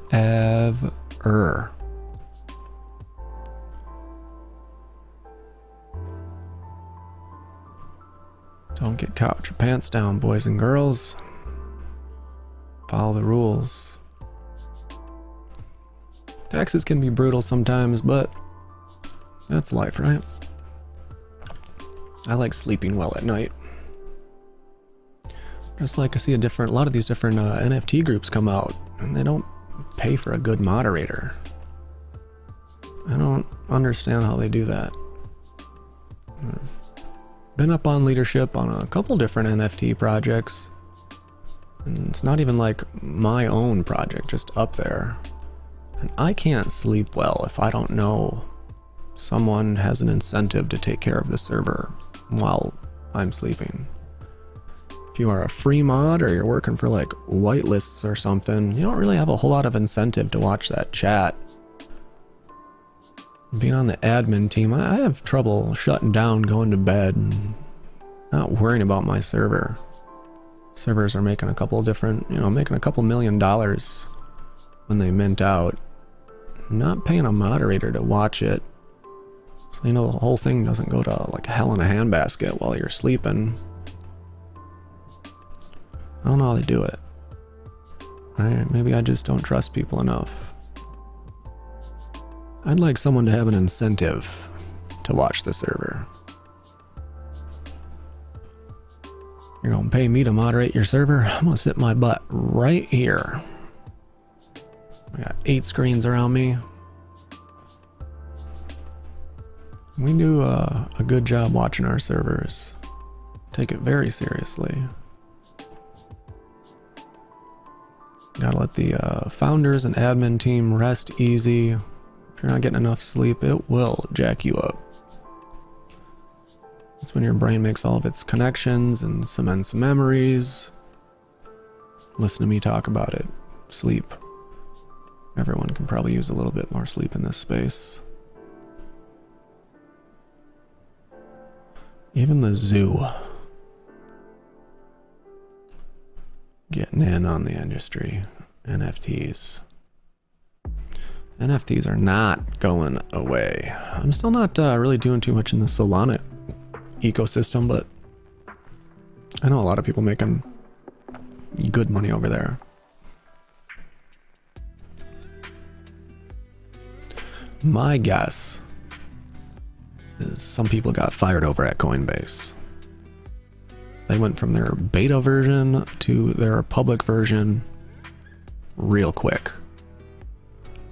Don't get caught with your pants down, boys and girls. Follow the rules. Taxes can be brutal sometimes, but that's life, right? I like sleeping well at night. Just like I see a lot of these different NFT groups come out, and they don't pay for a good moderator. I don't understand how they do that. I've been up on leadership on a couple different NFT projects, and it's not even like my own project, just up there. And I can't sleep well if I don't know someone has an incentive to take care of the server while I'm sleeping. If you are a free mod or you're working for like whitelists or something, you don't really have a whole lot of incentive to watch that chat. Being on the admin team, I have trouble shutting down, going to bed, and not worrying about my server. Servers are making a couple different, making a couple $1 million when they mint out. Not paying a moderator to watch it. So the whole thing doesn't go to like hell in a handbasket while you're sleeping. I don't know how they do it. Maybe I just don't trust people enough. I'd like someone to have an incentive to watch the server. You're gonna pay me to moderate your server? I'm gonna sit my butt right here. I got 8 screens around me. We do a good job watching our servers. Take it very seriously. Gotta let the founders and admin team rest easy. If you're not getting enough sleep, it will jack you up. That's when your brain makes all of its connections and cements memories. Listen to me talk about it. Sleep. Everyone can probably use a little bit more sleep in this space. Even the zoo. Getting in on the industry. NFTs. NFTs are not going away. I'm still not really doing too much in the Solana ecosystem, but I know a lot of people making good money over there. My guess is some people got fired over at Coinbase. They went from their beta version to their public version real quick.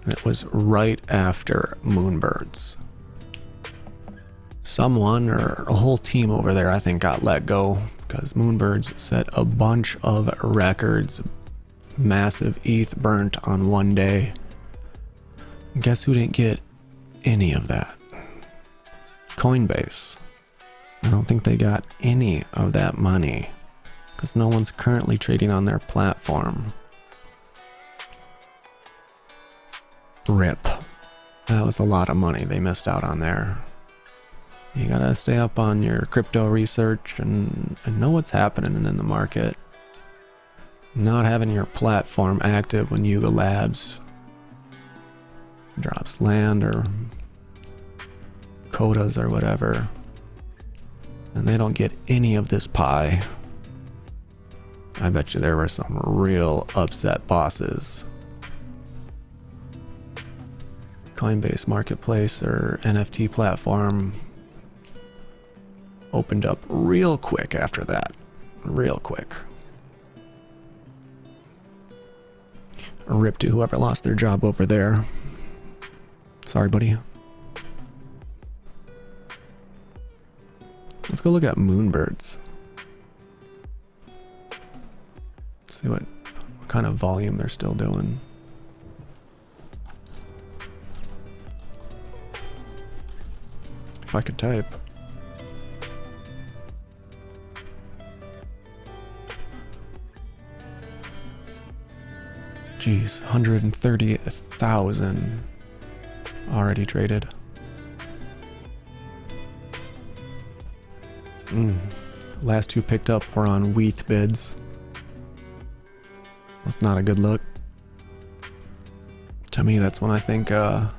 And it was right after Moonbirds. Someone or a whole team over there, I think, got let go because Moonbirds set a bunch of records. Massive ETH burnt on one day. Guess who didn't get any of that? Coinbase. I don't think they got any of that money because no one's currently trading on their platform. RIP. That was a lot of money they missed out on there. You gotta stay up on your crypto research and know what's happening in the market. Not having your platform active when Yuga Labs drops land or quotas or whatever, and they don't get any of this pie. I bet you there were some real upset bosses. Coinbase Marketplace or NFT platform opened up real quick after that. Real quick. A rip to whoever lost their job over there. Sorry, buddy. Let's go look at Moonbirds. See what kind of volume they're still doing. If I could type. Jeez, 130,000 already traded. Last two picked up were on WETH bids. That's not a good look. To me, that's when I think the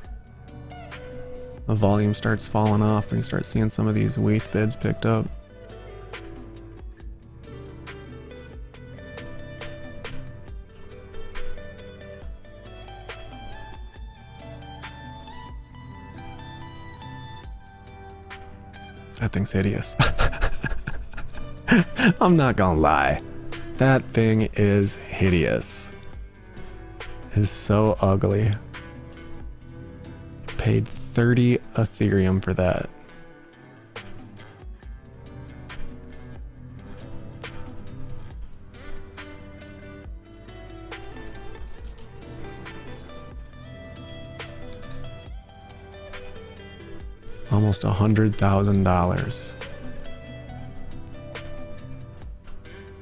volume starts falling off and you start seeing some of these WETH bids picked up. That thing's hideous. I'm not gonna lie. That thing is hideous. It's so ugly. Paid 30 Ethereum for that. Almost $100,000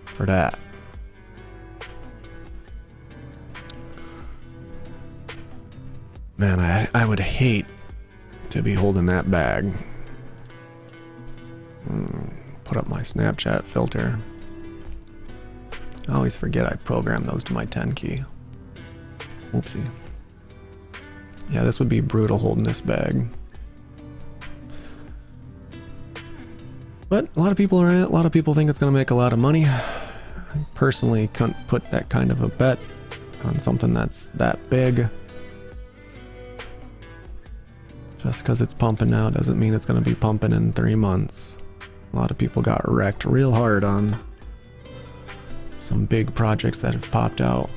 for that. Man, I would hate to be holding that bag. Put up my Snapchat filter. I always forget I programmed those to my 10 key. Whoopsie. Yeah, this would be brutal holding this bag. But a lot of people are in it. A lot of people think it's going to make a lot of money. I personally couldn't put that kind of a bet on something that's that big. Just because it's pumping now doesn't mean it's going to be pumping in 3 months. A lot of people got wrecked real hard on some big projects that have popped out.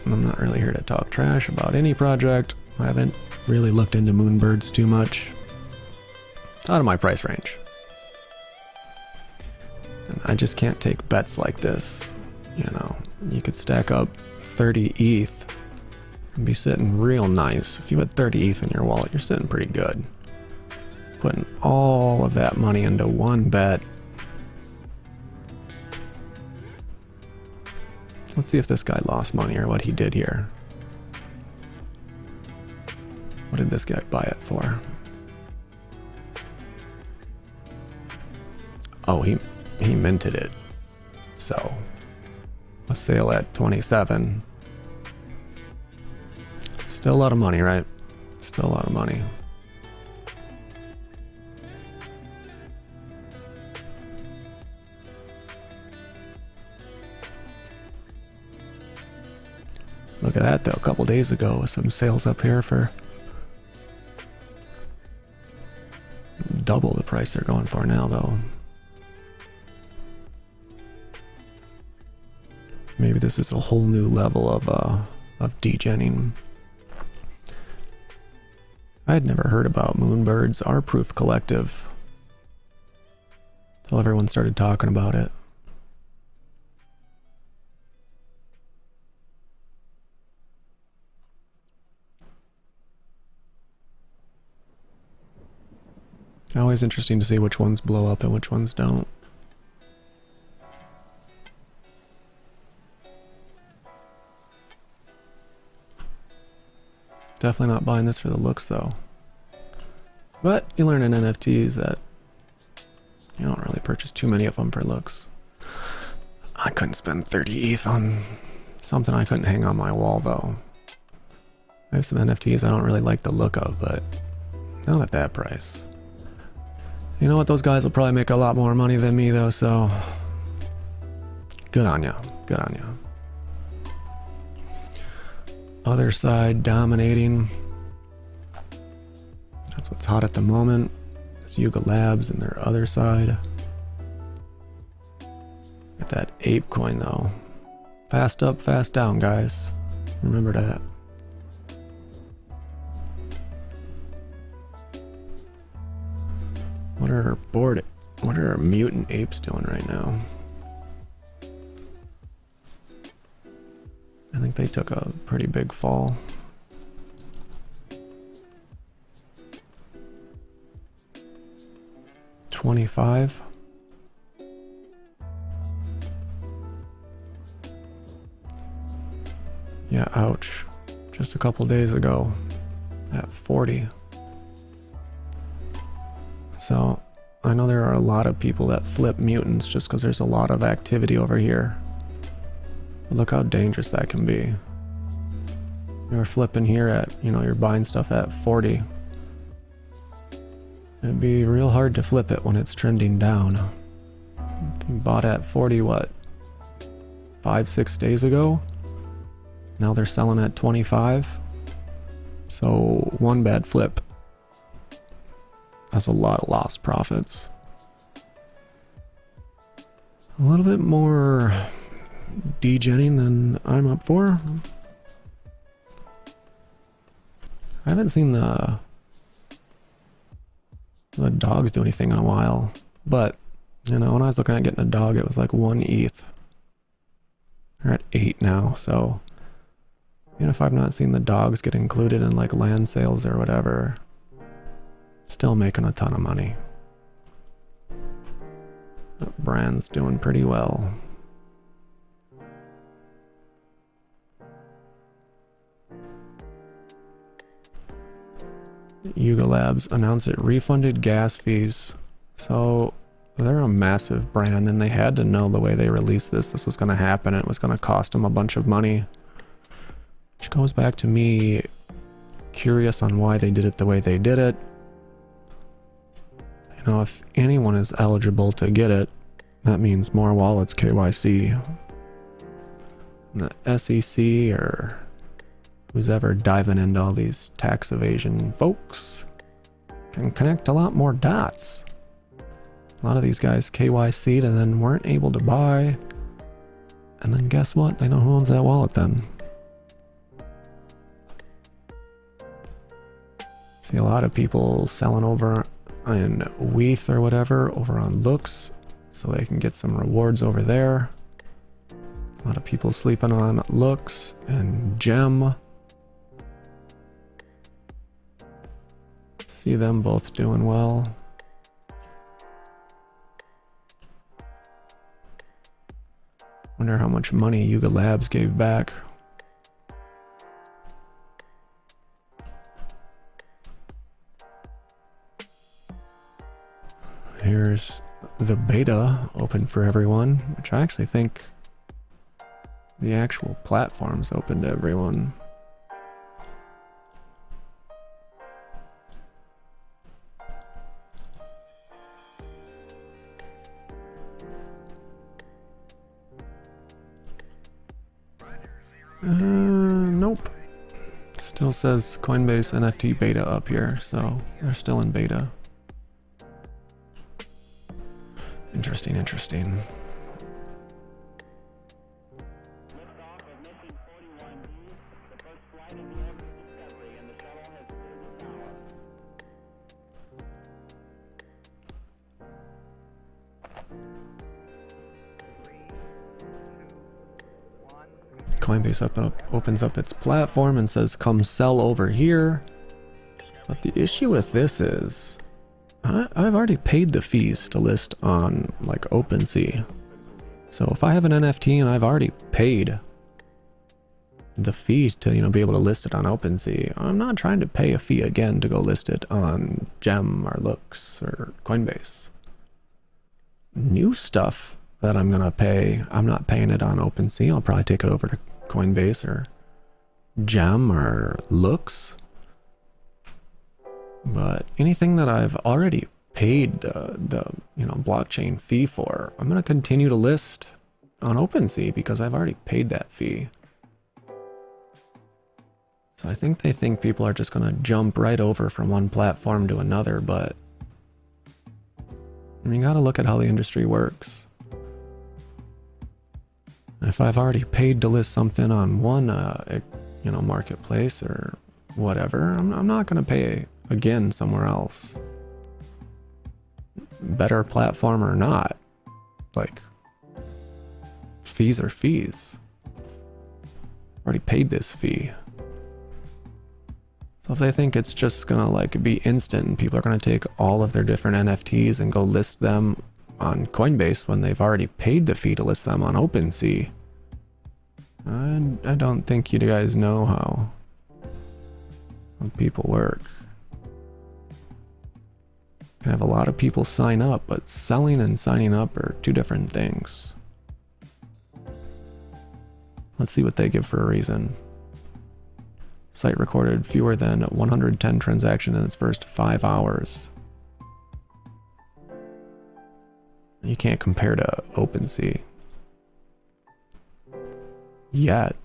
And I'm not really here to talk trash about any project. I haven't really looked into Moonbirds too much. It's out of my price range. And I just can't take bets like this. You know, you could stack up 30 ETH and be sitting real nice. If you had 30 ETH in your wallet, you're sitting pretty good. Putting all of that money into one bet. Let's see if this guy lost money or what he did here. What did this guy buy it for? Oh, he minted it. So, a sale at 27. Still a lot of money, right? Still a lot of money. Look at that though, a couple days ago, some sales up here for double the price they're going for now though. Maybe this is a whole new level of degenning. I had never heard about Moonbird's R-Proof Collective until everyone started talking about it. Always interesting to see which ones blow up and which ones don't. Definitely not buying this for the looks though. But you learn in NFTs that you don't really purchase too many of them for looks. I couldn't spend 30 ETH on something I couldn't hang on my wall though. I have some NFTs I don't really like the look of, but not at that price. You know what, those guys will probably make a lot more money than me though, so good on ya, good on ya. Other side dominating. That's what's hot at the moment. It's Yuga Labs and their other side. Got that ape coin though. Fast up, fast down, guys. Remember that. What are our mutant apes doing right now? I think they took a pretty big fall. $25. Yeah, ouch. Just a couple days ago at 40. So I know there are a lot of people that flip mutants just because there's a lot of activity over here. But look how dangerous that can be. You're flipping here at, you know, you're buying stuff at 40. It'd be real hard to flip it when it's trending down. If you bought at 40, what, 5-6 days ago? Now they're selling at 25. So one bad flip. That's a lot of lost profits. A little bit more degenning than I'm up for. I haven't seen the dogs do anything in a while, but you know, when I was looking at getting a dog, it was like 1 ETH. They're at 8 now, so even if I've not seen the dogs get included in like land sales or whatever, still making a ton of money. That brand's doing pretty well. Yuga Labs announced it refunded gas fees. So they're a massive brand and they had to know the way they released this was going to happen and it was going to cost them a bunch of money. Which goes back to me curious on why they did it the way they did it. You know, if anyone is eligible to get it, that means more wallets KYC. And the SEC or who's ever diving into all these tax evasion folks can connect a lot more dots. A lot of these guys KYC'd and then weren't able to buy. And then guess what? They know who owns that wallet then. See a lot of people selling over in WETH or whatever over on Looks so they can get some rewards over there. A lot of people sleeping on Looks and Gem. See them both doing well. Wonder how much money Yuga Labs gave back. Here's the beta open for everyone, which I actually think the actual platform's open to everyone. Nope. Still says Coinbase NFT beta up here, so they're still in beta. Interesting, interesting. Coinbase opens up its platform and says, come sell over here. But the issue with this is, I've already paid the fees to list on like OpenSea. So if I have an NFT and I've already paid the fee to, you know, be able to list it on OpenSea, I'm not trying to pay a fee again to go list it on Gem or Looks or Coinbase. New stuff that I'm gonna pay, I'm not paying it on OpenSea. I'll probably take it over to Coinbase or Gem or Looks. But anything that I've already paid the you know, blockchain fee for, I'm gonna continue to list on OpenSea because I've already paid that fee. So I think they think people are just gonna jump right over from one platform to another, but you gotta look at how the industry works. If I've already paid to list something on one, you know, marketplace or whatever, I'm not gonna pay again somewhere else. Better platform or not, like, fees are fees. Already paid this fee. So if they think it's just gonna like be instant and people are gonna take all of their different NFTs and go list them on Coinbase when they've already paid the fee to list them on OpenSea, I don't think you guys know how people work. You can have a lot of people sign up, but selling and signing up are two different things. Let's see what they give for a reason. Site recorded fewer than 110 transactions in its first 5 hours. You can't compare to OpenSea yet.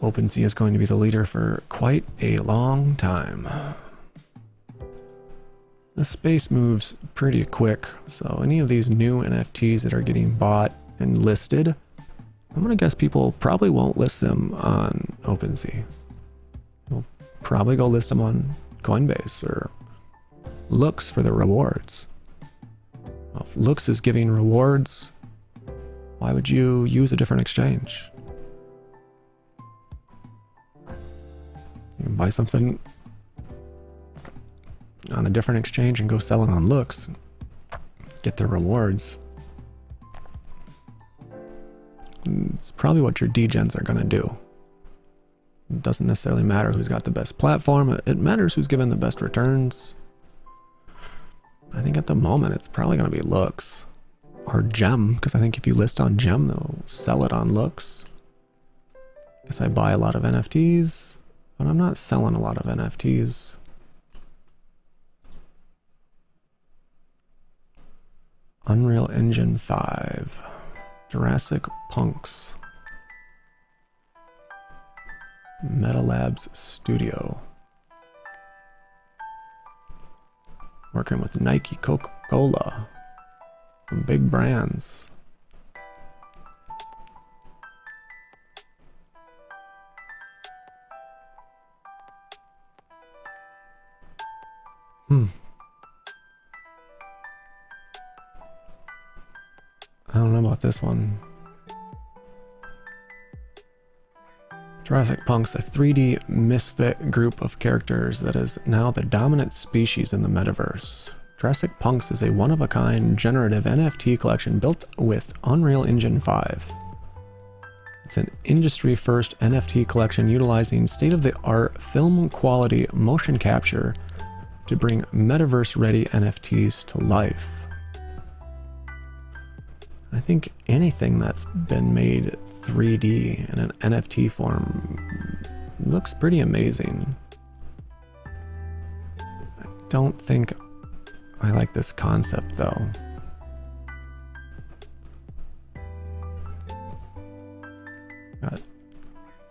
OpenSea is going to be the leader for quite a long time. The space moves pretty quick, so any of these new NFTs that are getting bought and listed, I'm gonna guess people probably won't list them on OpenSea. They'll probably go list them on Coinbase or Looks for the rewards. Well, if Looks is giving rewards, why would you use a different exchange? You can buy something on a different exchange and go sell it on Looks, get the rewards. It's probably what your degens are going to do. It doesn't necessarily matter who's got the best platform. It matters who's given the best returns. I think at the moment it's probably going to be Looks or Gem, because I think if you list on Gem, they'll sell it on Looks. Guess I buy a lot of NFTs, but I'm not selling a lot of NFTs. Unreal Engine 5, Jurassic Punks, Meta Labs Studio, working with Nike, Coca-Cola, some big brands. I don't know about this one. Jurassic Punk's a 3D misfit group of characters that is now the dominant species in the metaverse. Jurassic Punks is a one-of-a-kind generative NFT collection built with Unreal Engine 5. It's an industry-first NFT collection utilizing state-of-the-art film-quality motion capture to bring metaverse-ready NFTs to life. I think anything that's been made 3D in an NFT form looks pretty amazing. I don't think I like this concept though. Got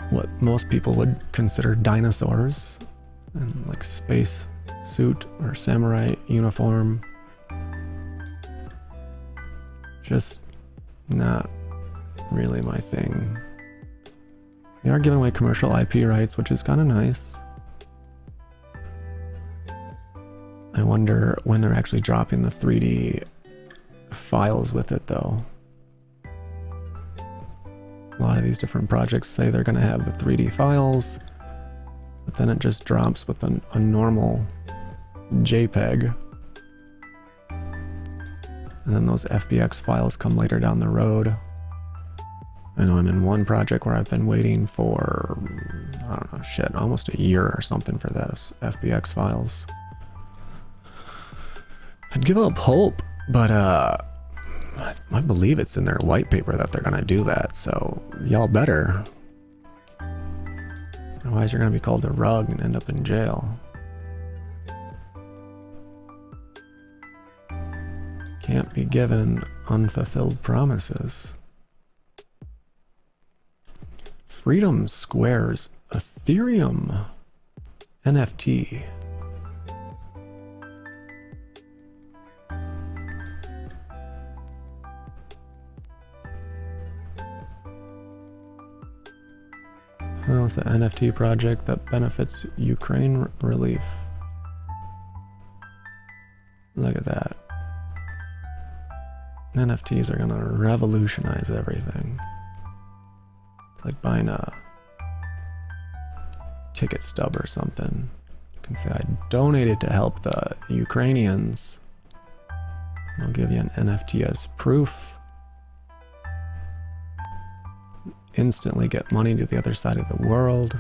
what most people would consider dinosaurs and like space suit or samurai uniform. Just not really my thing. They are giving away commercial IP rights, which is kind of nice. I wonder when they're actually dropping the 3D files with it though. A lot of these different projects say they're going to have the 3D files, but then it just drops with a normal JPEG. And then those FBX files come later down the road. I know I'm in one project where I've been waiting for, I don't know, shit, almost a year or something for those FBX files. I'd give up hope, but I believe it's in their white paper that they're gonna do that, so y'all better. Otherwise you're gonna be called a rug and end up in jail. Can't be given unfulfilled promises. Freedom Square's Ethereum NFT. Oh, it's an NFT project that benefits Ukraine relief. Look at that. NFTs are gonna revolutionize everything. It's like buying a ticket stub or something. You can say I donated to help the Ukrainians. They'll give you an NFT as proof. Instantly get money to the other side of the world.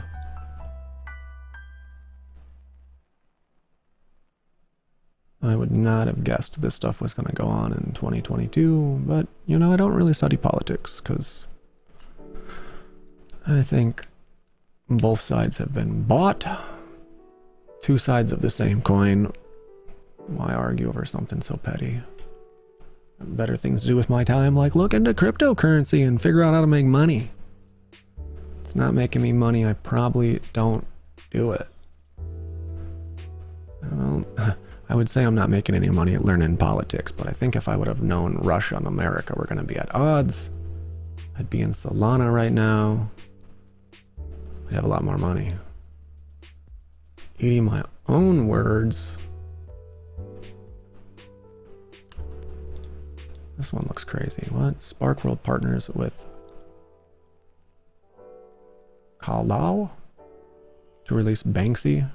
I would not have guessed this stuff was going to go on in 2022, but, you know, I don't really study politics, because I think both sides have been bought. Two sides of the same coin. Why argue over something so petty? Better things to do with my time, like look into cryptocurrency and figure out how to make money. If it's not making me money, I probably don't do it. I would say I'm not making any money learning politics, but I think if I would have known Russia and America were going to be at odds, I'd be in Solana right now. I'd have a lot more money. Eating my own words. This one looks crazy. What? Spark World partners with Kalau to release Banksy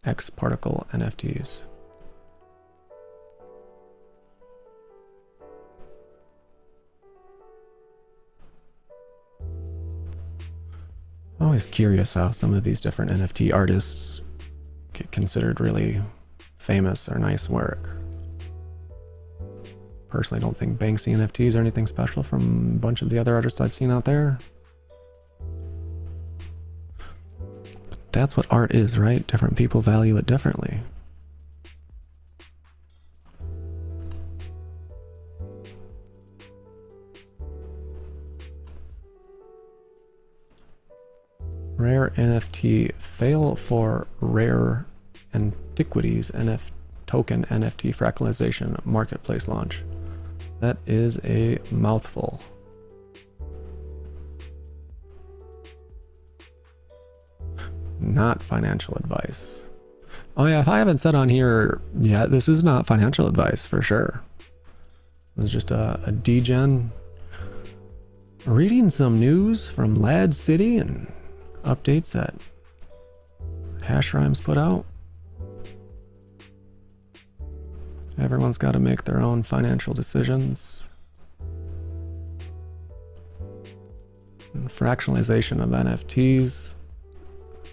X Particle NFTs. I'm always curious how some of these different NFT artists get considered really famous or nice work. Personally, don't think Banksy NFTs are anything special from a bunch of the other artists I've seen out there. But that's what art is, right? Different people value it differently. Rare NFT fail for rare antiquities token NFT fractalization marketplace launch. That is a mouthful. Not financial advice. Oh yeah, if I haven't said on here yet, this is not financial advice for sure. It's just a degen reading some news from Ladz City and updates that Hash Rhymes put out. Everyone's got to make their own financial decisions. And fractionalization of NFTs,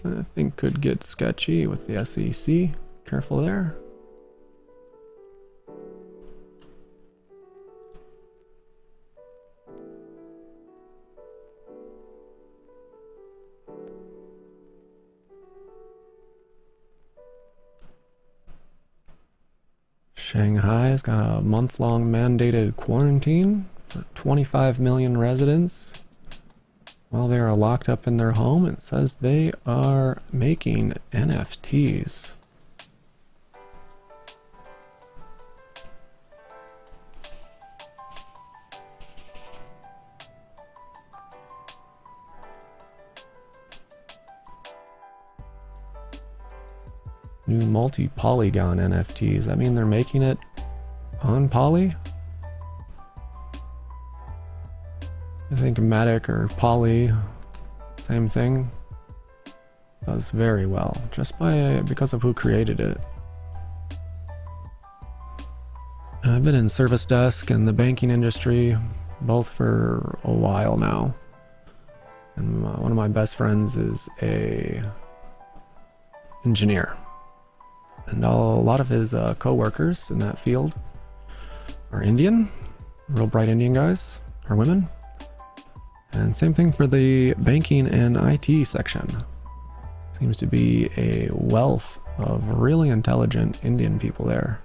I think, could get sketchy with the SEC. Careful there. Shanghai's got a month-long mandated quarantine for 25 million residents. While they are locked up in their home, it says they are making NFTs. New multi-polygon NFTs. That mean they're making it on Poly? I think Matic or Poly, same thing, does very well just because of who created it. I've been in service desk and the banking industry both for a while now, and one of my best friends is a engineer, and a lot of his co-workers in that field are Indian, real bright Indian guys or women. And same thing for the banking and IT section. Seems to be a wealth of really intelligent Indian people there.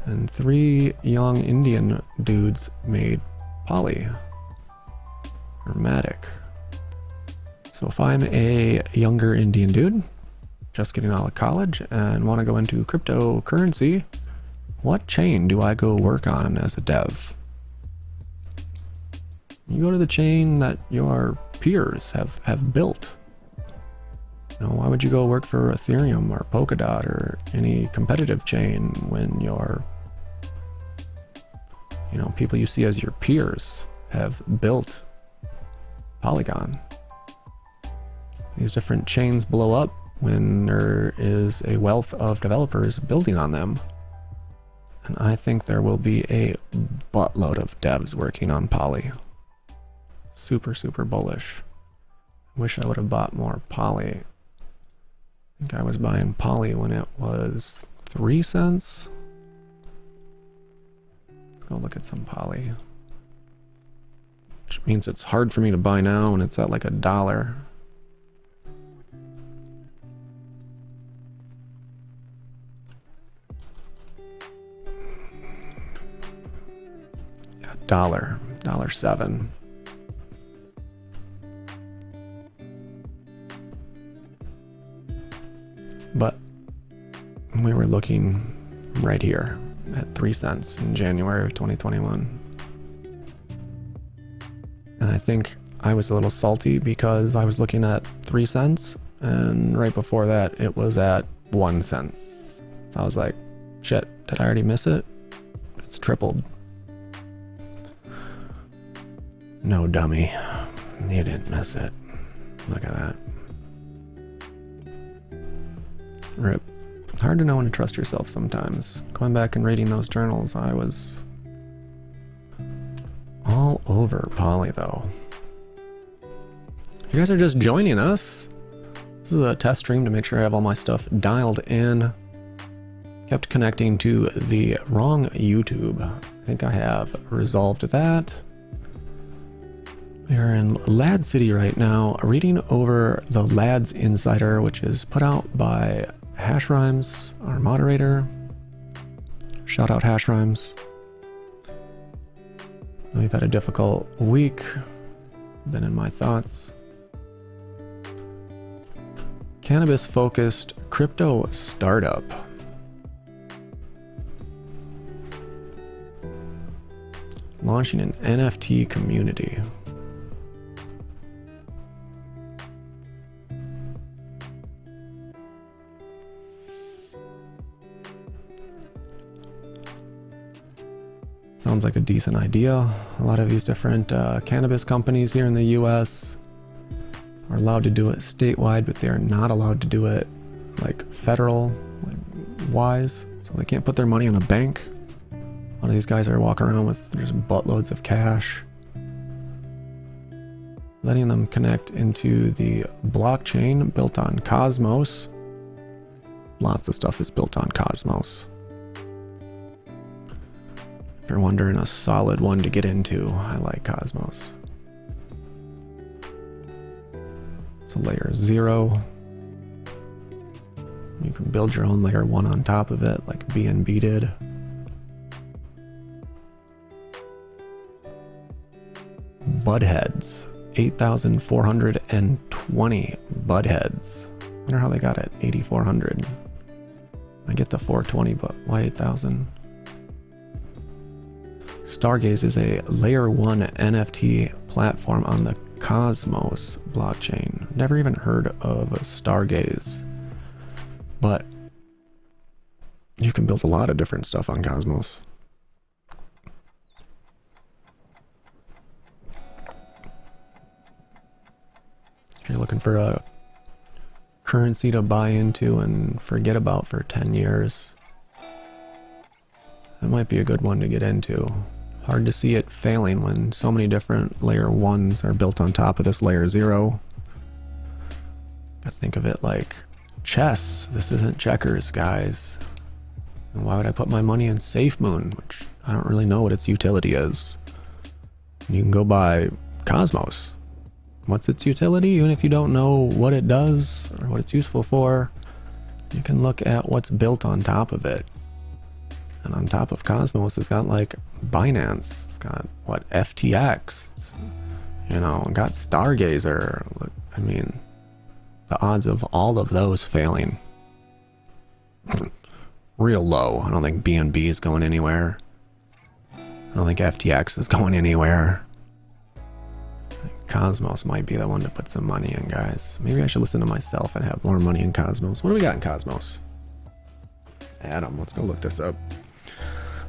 And 3 young Indian dudes made Poly or Matic. So if I'm a younger Indian dude, just getting out of college and want to go into cryptocurrency, what chain do I go work on as a dev? You go to the chain that your peers have built. You know, why would you go work for Ethereum or Polkadot or any competitive chain when your, you know, people you see as your peers have built Polygon? These different chains blow up when there is a wealth of developers building on them. And I think there will be a buttload of devs working on Poly. Super, super bullish. Wish I would have bought more Poly. I think I was buying Poly when it was 3 cents. Let's go look at some Poly. Which means it's hard for me to buy now when it's at like $1. $1.07. But we were looking right here at 3 cents in January of 2021. And I think I was a little salty because I was looking at 3 cents and right before that it was at 1 cent. So I was like, shit, did I already miss it? It's tripled. No, dummy. You didn't miss it. Look at that. Rip. Hard to know when to trust yourself sometimes. Going back and reading those journals, I was all over Poly though. If you guys are just joining us, this is a test stream to make sure I have all my stuff dialed in. Kept connecting to the wrong YouTube. I think I have resolved that. We are in Ladz City right now, reading over the Ladz Insider, which is put out by Hash Rhymes, our moderator. Shout out Hash Rhymes. We've had a difficult week. Been in my thoughts. Cannabis-focused crypto startup. Launching an NFT community. Sounds like a decent idea. A lot of these different cannabis companies here in the US are allowed to do it statewide, but they are not allowed to do it like federal wise. So they can't put their money in a bank. A lot of these guys are walking around with just buttloads of cash. Letting them connect into the blockchain built on Cosmos. Lots of stuff is built on Cosmos. If you're wondering a solid one to get into, I like Cosmos. So layer 0. You can build your own layer 1 on top of it like BNB did. Budheads. 8,420 budheads. Wonder how they got it. 8,400. I get the 420, but why 8,000? Stargaze is a layer 1 NFT platform on the Cosmos blockchain. Never even heard of Stargaze, but you can build a lot of different stuff on Cosmos. If you're looking for a currency to buy into and forget about for 10 years, that might be a good one to get into. Hard to see it failing when so many different layer 1s are built on top of this layer 0. Gotta think of it like chess. This isn't checkers, guys. And why would I put my money in SafeMoon, which I don't really know what its utility is? You can go buy Cosmos. What's its utility? Even if you don't know what it does or what it's useful for, you can look at what's built on top of it. And on top of Cosmos, it's got like Binance. It's got what, FTX. It's, you know, got Stargazer. I mean, the odds of all of those failing, real low. I don't think BNB is going anywhere. I don't think FTX is going anywhere. Cosmos might be the one to put some money in, guys. Maybe I should listen to myself and have more money in Cosmos. What do we got in Cosmos? Adam, let's go look this up.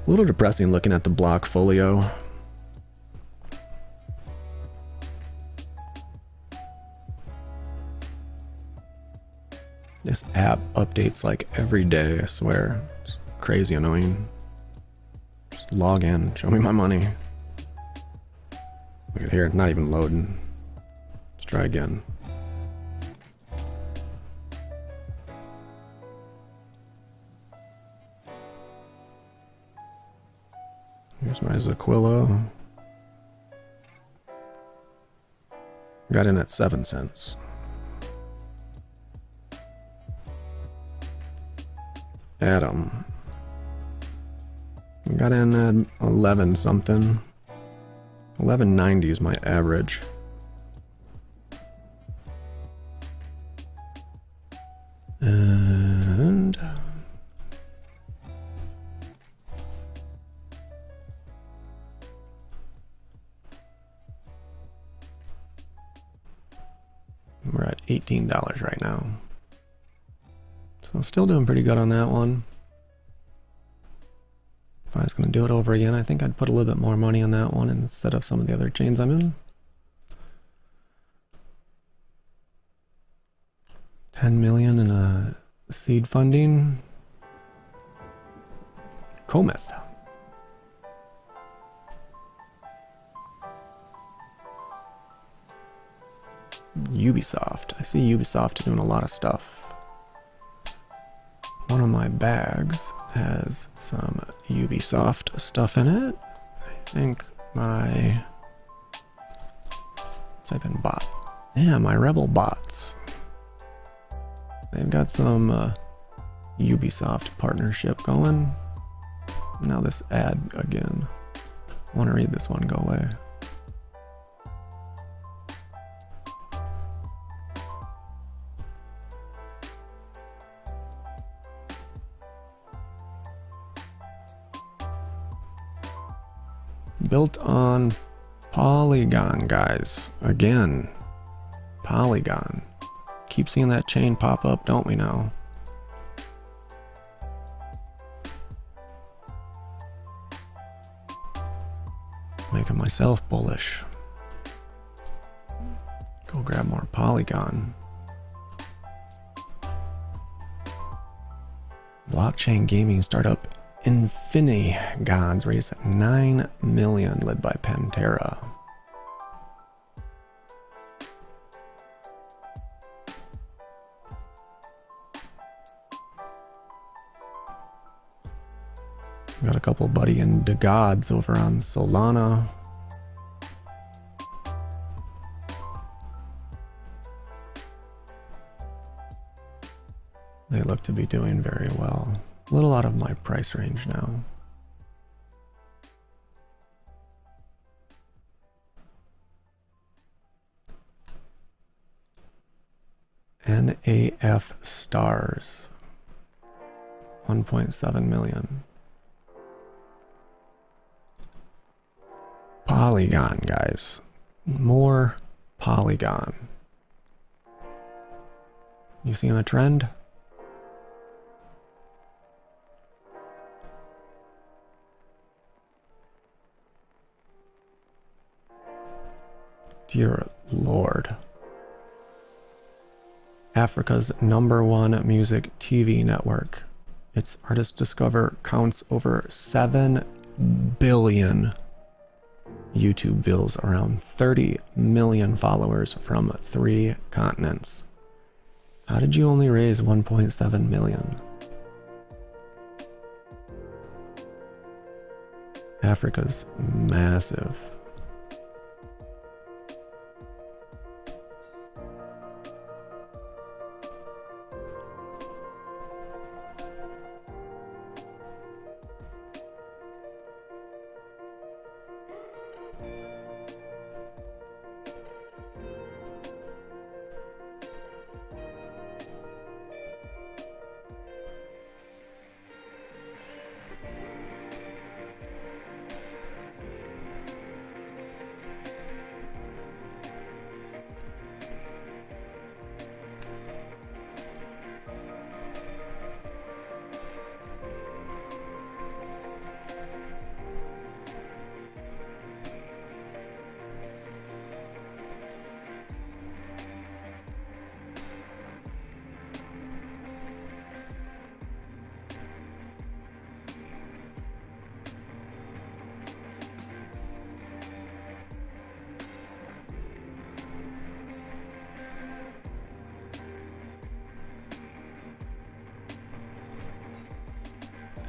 A little depressing looking at the block folio. This app updates like every day, I swear. It's crazy annoying. Just log in, show me my money. Look at here, it's not even loading. Let's try again. Here's my Zaquilla. Got in at 7 cents. Adam. Got in at 11 something. 11.90 is my average. And we're at $18 right now. So still doing pretty good on that one. If I was going to do it over again, I think I'd put a little bit more money on that one instead of some of the other chains I'm in. 10 million in a seed funding. Cometh. Ubisoft. I see Ubisoft doing a lot of stuff. One of my bags has some Ubisoft stuff in it. I think my... let's type in bot. Yeah, my Rebel bots. They've got some Ubisoft partnership going. Now this ad again. I want to read this one go away. Built on Polygon, guys. Again, Polygon. Keep seeing that chain pop up, don't we now? Making myself bullish. Go grab more Polygon. Blockchain gaming startup Infinigons raised 9 million, led by Pantera. Got a couple buddy and the gods over on Solana. They look to be doing very well. A little out of my price range now. NAF stars. 1.7 million. Polygon, guys. More Polygon. You seeing a trend? Dear Lord. Africa's #1 music TV network. Its Artist Discover counts over 7 billion YouTube views, around 30 million followers from 3 continents. How did you only raise 1.7 million? Africa's massive.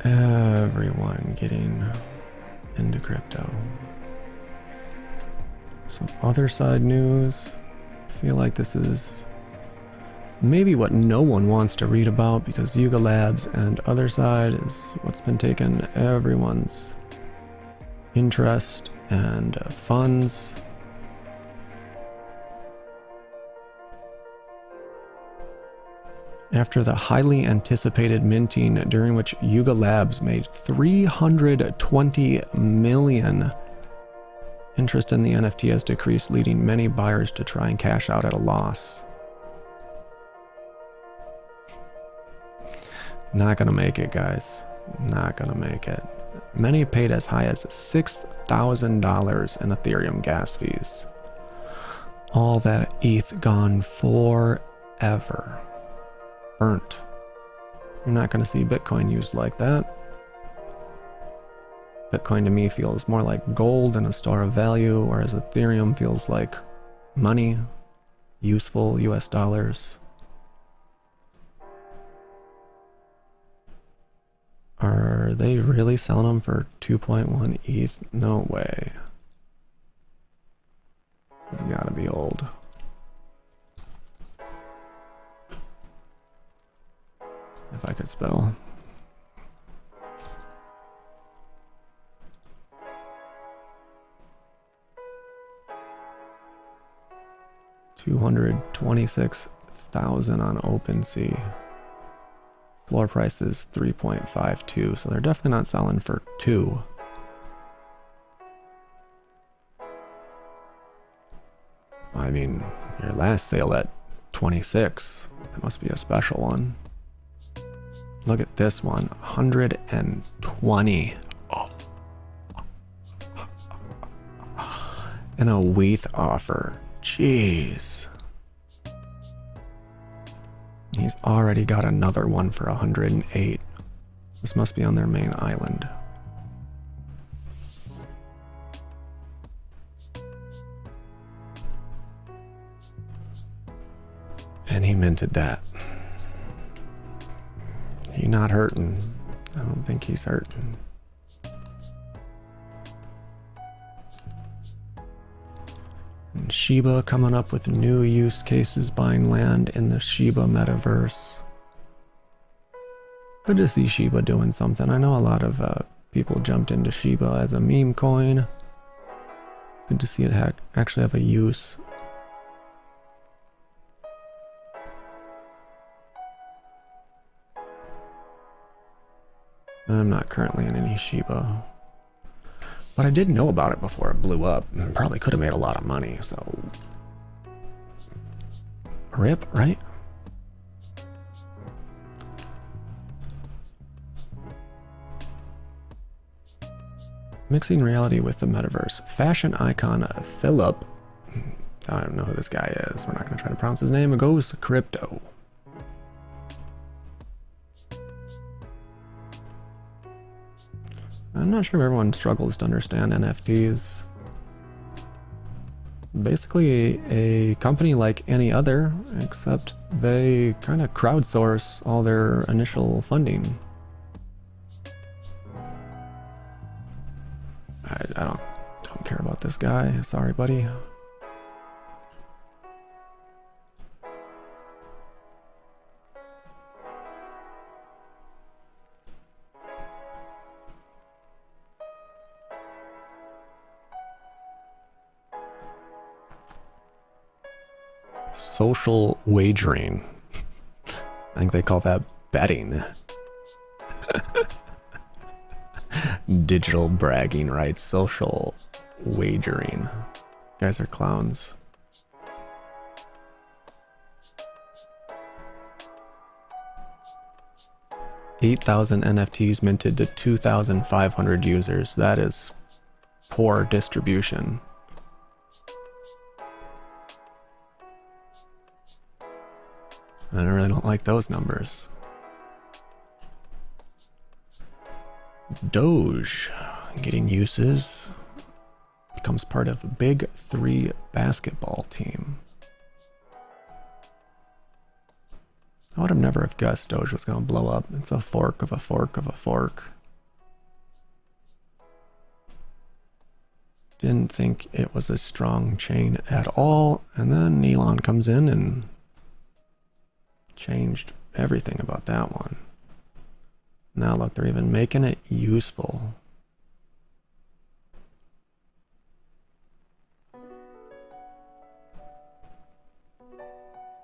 Everyone getting into crypto. Some other side news. I feel like this is maybe what no one wants to read about, because Yuga Labs and other side is what's been taking everyone's interest and funds. After the highly anticipated minting, during which Yuga Labs made 320 million, interest in the NFT has decreased, leading many buyers to try and cash out at a loss. Not gonna make it, guys. Not gonna make it. Many paid as high as $6,000 in Ethereum gas fees. All that ETH gone forever. Burnt. You're not going to see Bitcoin used like that. Bitcoin to me feels more like gold and a store of value, whereas Ethereum feels like money, useful US dollars. Are they really selling them for 2.1 ETH? No way. It's gotta be old. If I could spell. $226,000 on OpenSea. Floor price is 3.52, so they're definitely not selling for 2. I mean, your last sale at 26. That must be a special one. Look at this one, 120. Oh. And a WETH offer. Jeez. He's already got another one for 108. This must be on their main island. And he minted that. He not hurting. I don't think he's hurting. And Shiba coming up with new use cases, buying land in the Shiba metaverse. Good to see Shiba doing something. I know a lot of people jumped into Shiba as a meme coin. Good to see it actually have a use. I'm not currently in any Shiba. But I did know about it before it blew up. Probably could have made a lot of money, so... RIP, right? Mixing reality with the metaverse. Fashion icon Philip. I don't know who this guy is. We're not going to try to pronounce his name. It goes Crypto. I'm not sure if everyone struggles to understand NFTs. Basically a company like any other, except they kind of crowdsource all their initial funding. I don't care about this guy. Sorry, buddy. Social wagering. I think they call that betting. Digital bragging rights. Social wagering. You guys are clowns. $8,000 NFTs minted to 2,500 users. That is poor distribution. I really don't like those numbers. Doge getting uses. Becomes part of a Big 3 basketball team. I would have never have guessed Doge was going to blow up. It's a fork of a fork of a fork. Didn't think it was a strong chain at all. And then Elon comes in and changed everything about that one. Now look, they're even making it useful.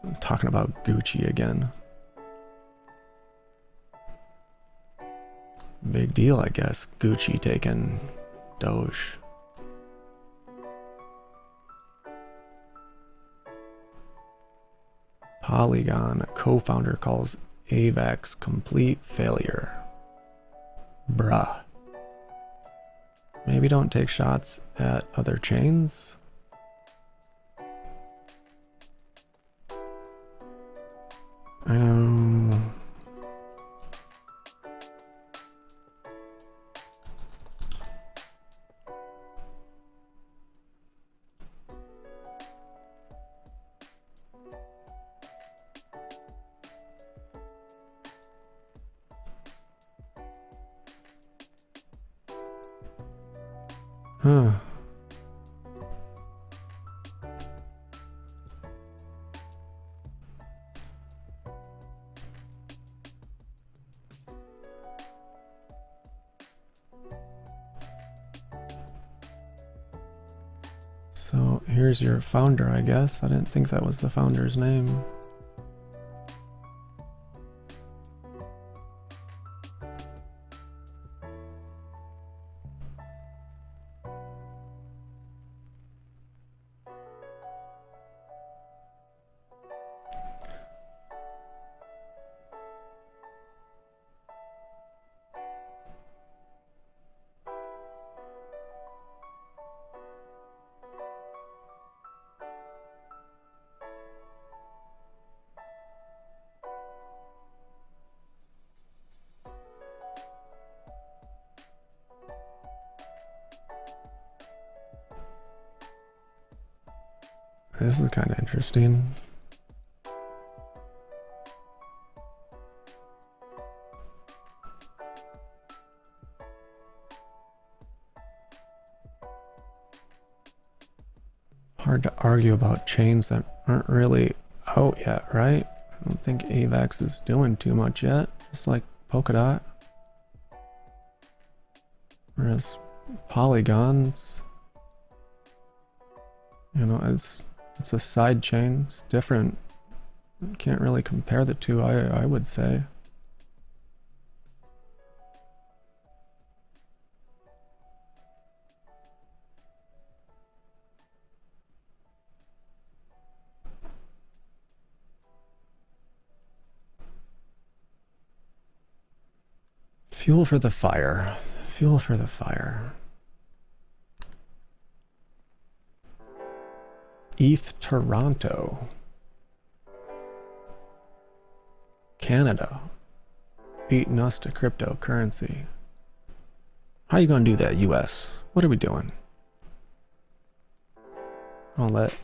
I'm talking about Gucci again. Big deal, I guess. Gucci taking Doge. Polygon co-founder calls AVAX complete failure. Bruh. Maybe don't take shots at other chains? Huh. So here's your founder, I guess. I didn't think that was the founder's name. This is kind of interesting. Hard to argue about chains that aren't really out yet, right? I don't think AVAX is doing too much yet, just like Polkadot. Whereas Polygon's, you know, it's a side chain, it's different. Can't really compare the two, I would say. Fuel for the fire. Fuel for the fire. ETH Toronto. Canada. Beating us to cryptocurrency. How you gonna do that, US? What are we doing? I'll let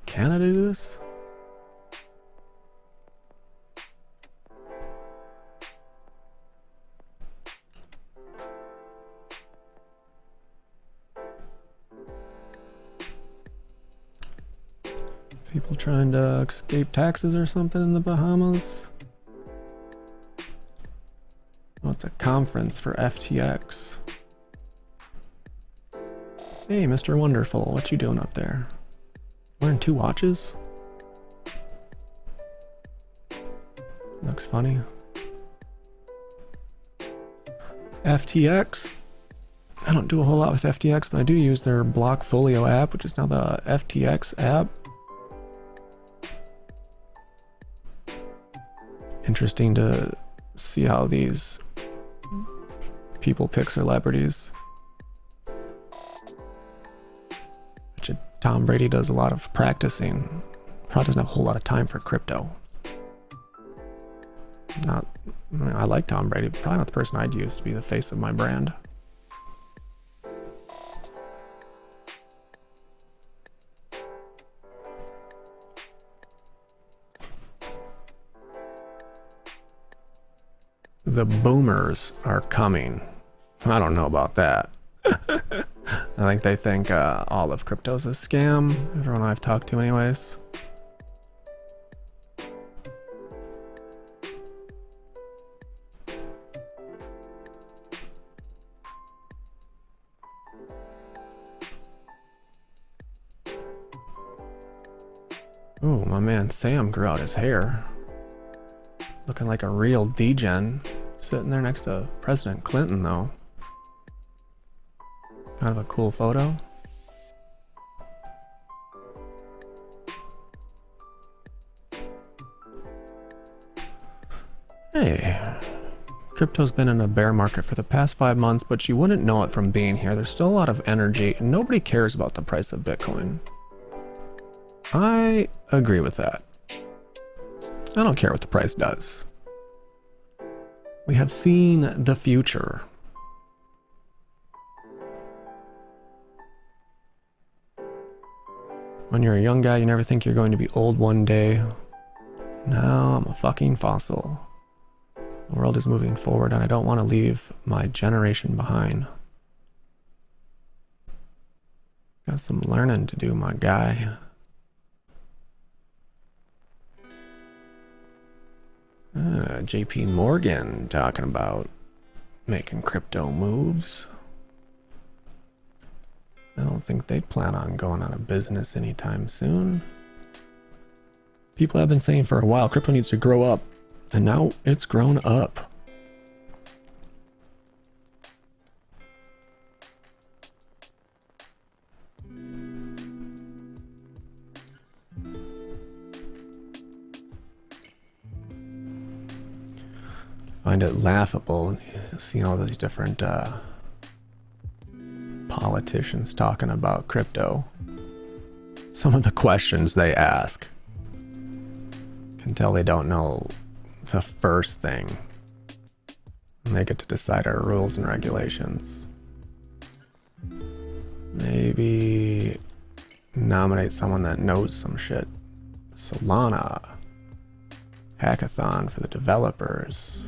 Canada do this? People trying to escape taxes or something in the Bahamas? Oh, it's a conference for FTX. Hey, Mr. Wonderful, what you doing up there? Wearing 2 watches? Looks funny. FTX. I don't do a whole lot with FTX, but I do use their Blockfolio app, which is now the FTX app. Interesting to see how these people pick celebrities. Tom Brady does a lot of practicing. Probably doesn't have a whole lot of time for crypto. I like Tom Brady, but probably not the person I'd use to be the face of my brand. The boomers are coming. I don't know about that. I think they think all of crypto's a scam. Everyone I've talked to anyways. Ooh, my man Sam grew out his hair. Looking like a real degen. Sitting there next to President Clinton, though. Kind of a cool photo. Hey, crypto's been in a bear market for the past 5 months, but you wouldn't know it from being here. There's still a lot of energy, and nobody cares about the price of Bitcoin. I agree with that. I don't care what the price does. We have seen the future. When you're a young guy, you never think you're going to be old one day. Now I'm a fucking fossil. The world is moving forward and I don't want to leave my generation behind. Got some learning to do, my guy. JP Morgan talking about making crypto moves. I don't think they plan on going out of business anytime soon. People have been saying for a while crypto needs to grow up, and now it's grown up. Find it laughable seeing all these different politicians talking about crypto. Some of the questions they ask can tell they don't know the first thing. And they get to decide our rules and regulations. Maybe nominate someone that knows some shit. Solana. Hackathon for the developers.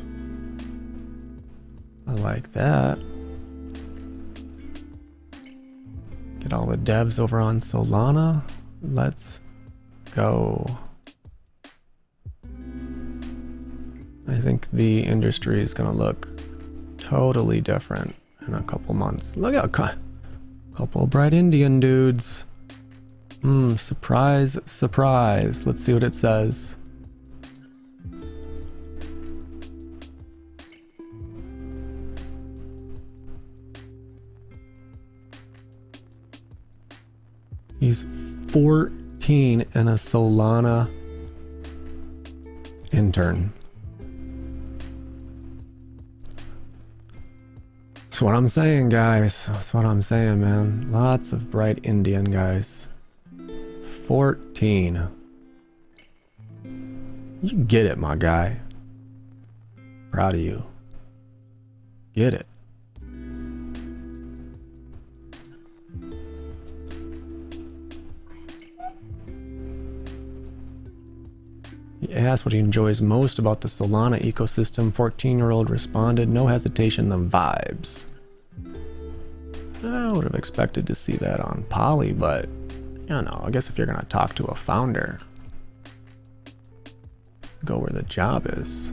I like that. Get all the devs over on Solana. Let's go. I think the industry is going to look totally different in a couple months. Look at a couple bright Indian dudes. Surprise, surprise. Let's see what it says. He's 14 and a Solana intern. That's what I'm saying, guys. That's what I'm saying, man. Lots of bright Indian guys. 14. You get it, my guy. Proud of you. Get it. He asked what he enjoys most about the Solana ecosystem. 14-year-old responded, no hesitation, the vibes. I would have expected to see that on Poly, but, you know, I guess if you're going to talk to a founder, go where the job is.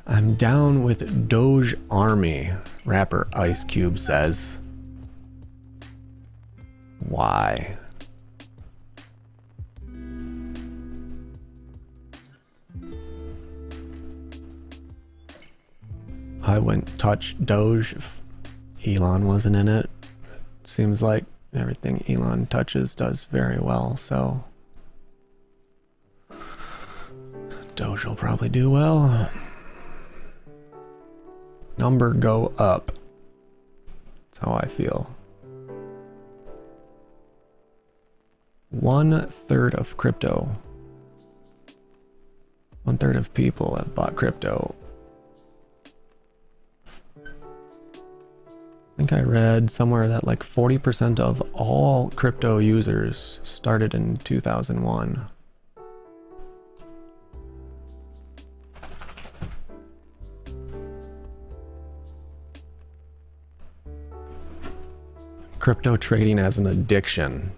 I'm down with Doge Army, rapper Ice Cube says. Why? I wouldn't touch Doge if Elon wasn't in it. Seems like everything Elon touches does very well, so Doge will probably do well. Number go up. That's how I feel. 1/3 of crypto. 1/3 of people have bought crypto. I think I read somewhere that like 40% of all crypto users started in 2001. Crypto trading as an addiction.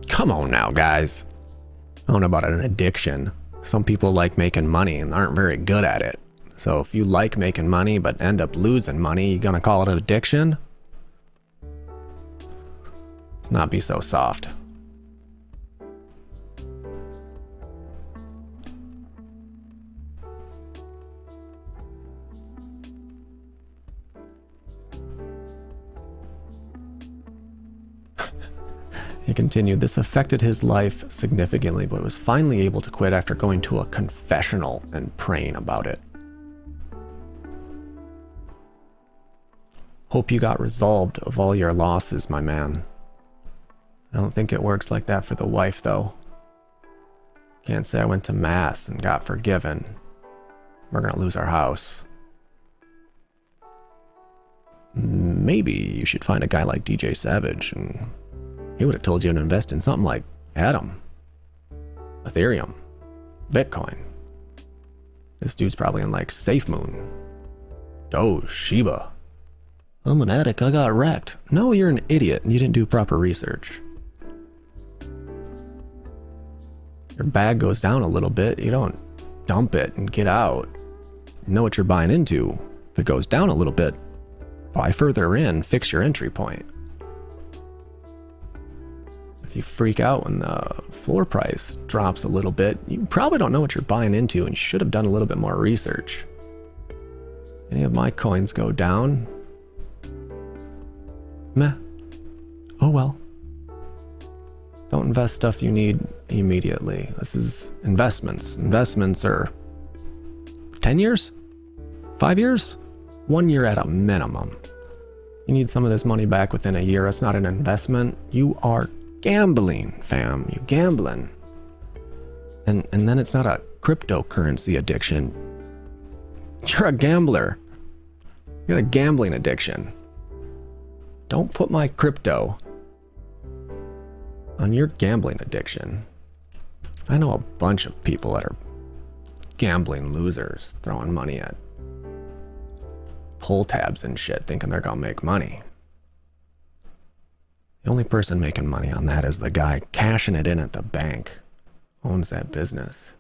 Come on now, guys. I don't know about an addiction. Some people like making money and aren't very good at it. So if you like making money but end up losing money, you gonna call it an addiction? Let's not be so soft. He continued, this affected his life significantly, but was finally able to quit after going to a confessional and praying about it. Hope you got resolved of all your losses, my man. I don't think it works like that for the wife, though. Can't say I went to mass and got forgiven. We're gonna lose our house. Maybe you should find a guy like DJ Savage, and he would have told you to invest in something like Atom, Ethereum, Bitcoin. This dude's probably in like SafeMoon, Doge, Shiba. I'm an addict, I got wrecked. No, you're an idiot and you didn't do proper research. Your bag goes down a little bit, you don't dump it and get out. You know what you're buying into. If it goes down a little bit, buy further in, fix your entry point. If you freak out when the floor price drops a little bit, you probably don't know what you're buying into and you should have done a little bit more research. Any of my coins go down, meh. Oh well. Don't invest stuff you need immediately. This is investments. Investments are 10 years? 5 years? 1 year at a minimum. You need some of this money back within a year. That's not an investment. You are gambling, fam. You're gambling. And then it's not a cryptocurrency addiction. You're a gambler. You got a gambling addiction. Don't put my crypto on your gambling addiction. I know a bunch of people that are gambling losers, throwing money at pull tabs and shit, thinking they're gonna make money. The only person making money on that is the guy cashing it in at the bank. Owns that business.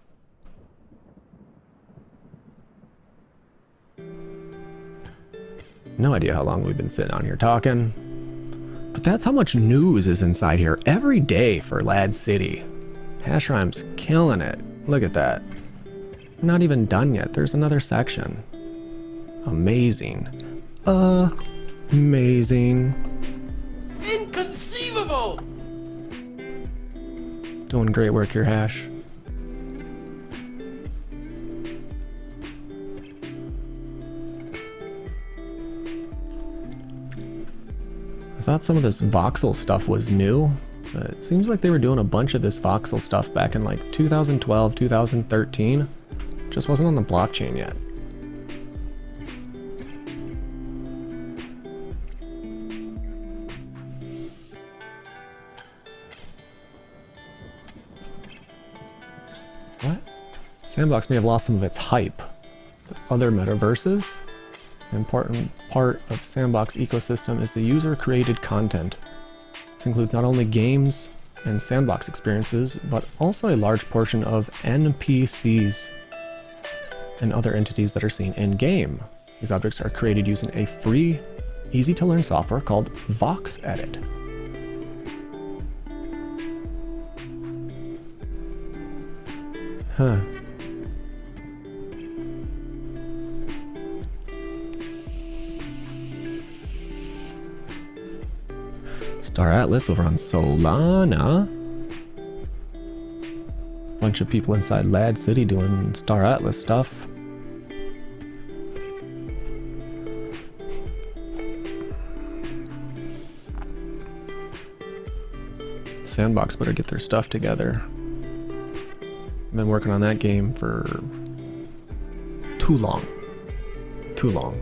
No idea how long we've been sitting on here talking. But that's how much news is inside here every day for Ladz City. Hashrime's killing it. Look at that. We're not even done yet. There's another section. Amazing. Amazing. Inconceivable! Doing great work here, Hash. I thought some of this voxel stuff was new, but it seems like they were doing a bunch of this voxel stuff back in like 2012, 2013. Just wasn't on the blockchain yet. What? Sandbox may have lost some of its hype. Other metaverses? An important part of Sandbox ecosystem is the user-created content. This includes not only games and Sandbox experiences, but also a large portion of NPCs and other entities that are seen in-game. These objects are created using a free, easy-to-learn software called VoxEdit. Huh. Star Atlas over on Solana. Bunch of people inside Ladz City doing Star Atlas stuff. Sandbox better get their stuff together. I've been working on that game for too long. Too long.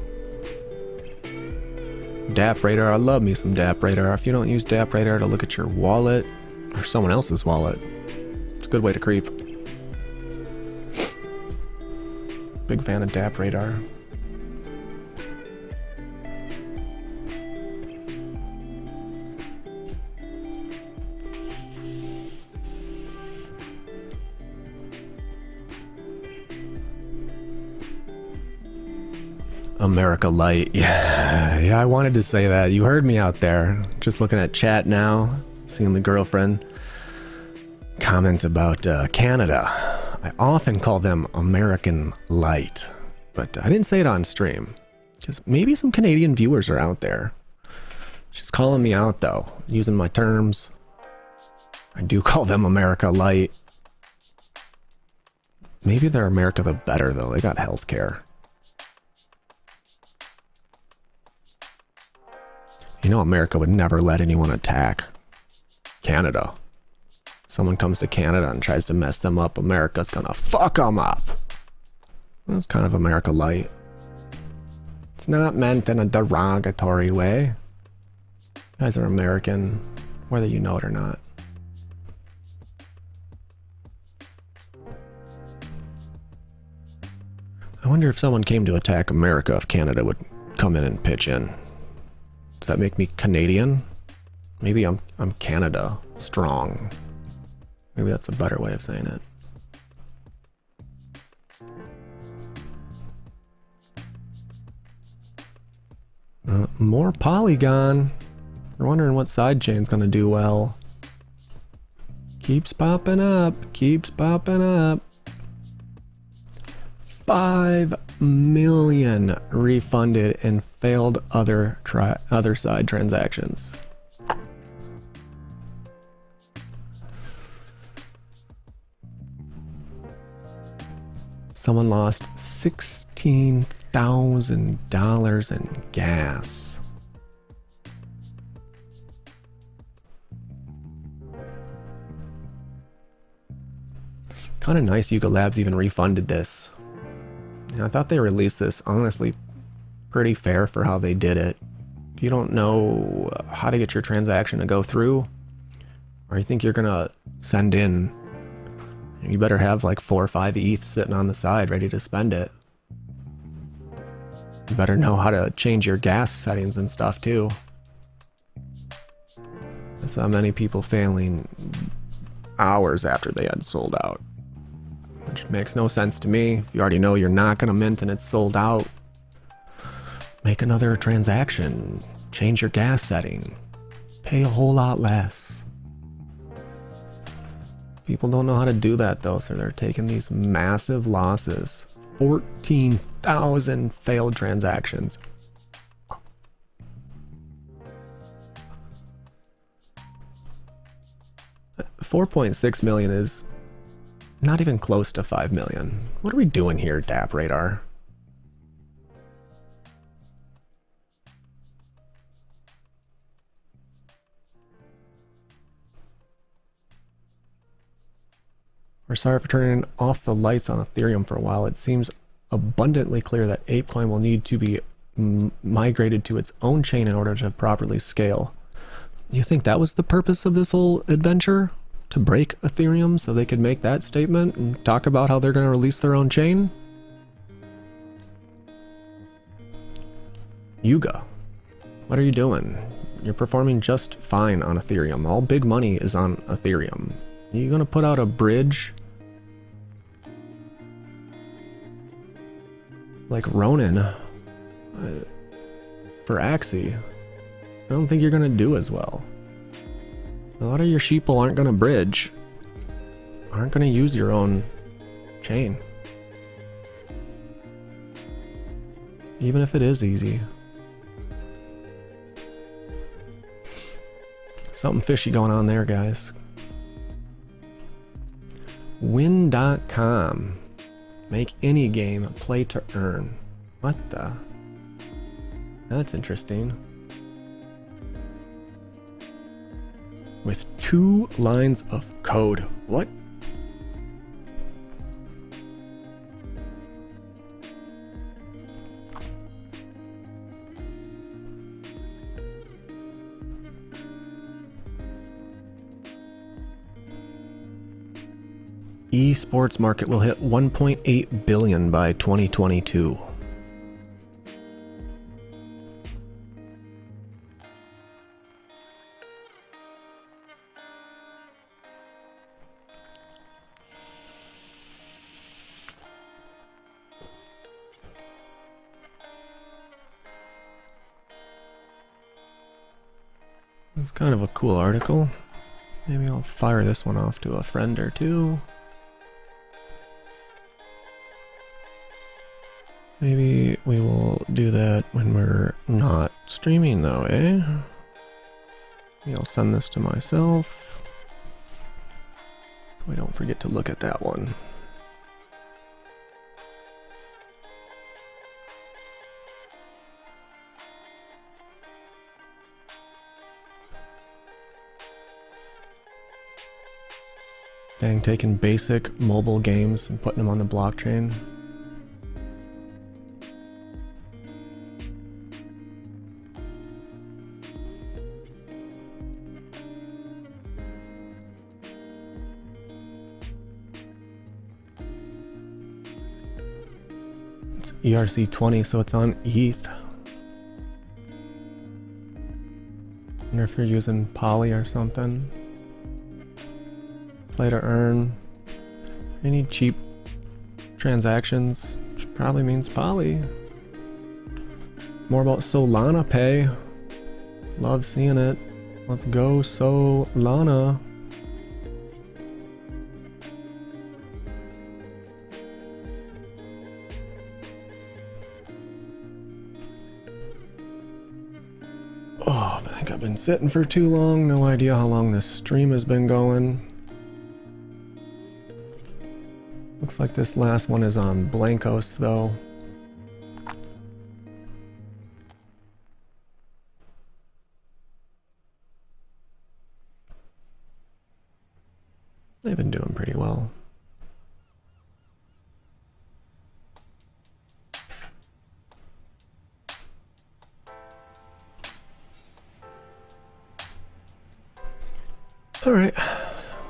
DApp Radar, I love me some DApp Radar. If you don't use DApp Radar to look at your wallet or someone else's wallet, it's a good way to creep. Big fan of DApp Radar. America Light. Yeah, I wanted to say that. You heard me out there. Just looking at chat now, seeing the girlfriend comment about Canada. I often call them American Light, but I didn't say it on stream because maybe some Canadian viewers are out there. She's calling me out though, using my terms. I do call them America Light. Maybe they're America the Better though. They got healthcare. You know, America would never let anyone attack Canada. Someone comes to Canada and tries to mess them up, America's gonna fuck them up. That's kind of America Light. It's not meant in a derogatory way. You guys are American, whether you know it or not. I wonder if someone came to attack America, if Canada would come in and pitch in. Does that make me Canadian? Maybe I'm Canada strong. Maybe that's a better way of saying it. More Polygon. You're wondering what sidechain's gonna do well. Keeps popping up. Keeps popping up. 5 million refunded in failed other side transactions. Someone lost $16,000 in gas. Kind of nice Yuga Labs even refunded this. I thought they released this, honestly, pretty fair for how they did it. If you don't know how to get your transaction to go through, Or you think you're gonna send in, you better have like 4 or 5 ETH sitting on the side ready to spend it. You better know how to change your gas settings and stuff too. That's how many people failing hours after they had sold out. Which makes no sense to me. If you already know you're not gonna mint and it's sold out, make another transaction. Change your gas setting. Pay a whole lot less. People don't know how to do that though, so they're taking these massive losses. 14,000 failed transactions. $4.6 million is not even close to 5 million. What are we doing here, DApp Radar? We're sorry for turning off the lights on Ethereum for a while. It seems abundantly clear that ApeCoin will need to be migrated to its own chain in order to properly scale. You think that was the purpose of this whole adventure? To break Ethereum so they could make that statement and talk about how they're going to release their own chain? Yuga, what are you doing? You're performing just fine on Ethereum. All big money is on Ethereum. You gonna put out a bridge like Ronin for Axie? I don't think you're gonna do as well. A lot of your sheeple aren't gonna bridge, aren't gonna use your own chain. Even if it is easy. Something fishy going on there, guys. Win.com. Make any game play to earn. What the? That's interesting. With 2 lines of code. What? Esports market will hit 1.8 billion by 2022. It's kind of a cool article. Maybe I'll fire this one off to a friend or two. Maybe we will do that when we're not streaming though, eh? Maybe I'll send this to myself so we don't forget to look at that one. Dang, taking basic mobile games and putting them on the blockchain. It's ERC20, so it's on ETH. I wonder if you're using Poly or something. Play to earn. Any cheap transactions, which probably means Poly. More about Solana Pay. Love seeing it. Let's go Solana. Oh, I think I've been sitting for too long. No idea how long this stream has been going. Looks like this last one is on Blankos though. They've been doing pretty well. Alright,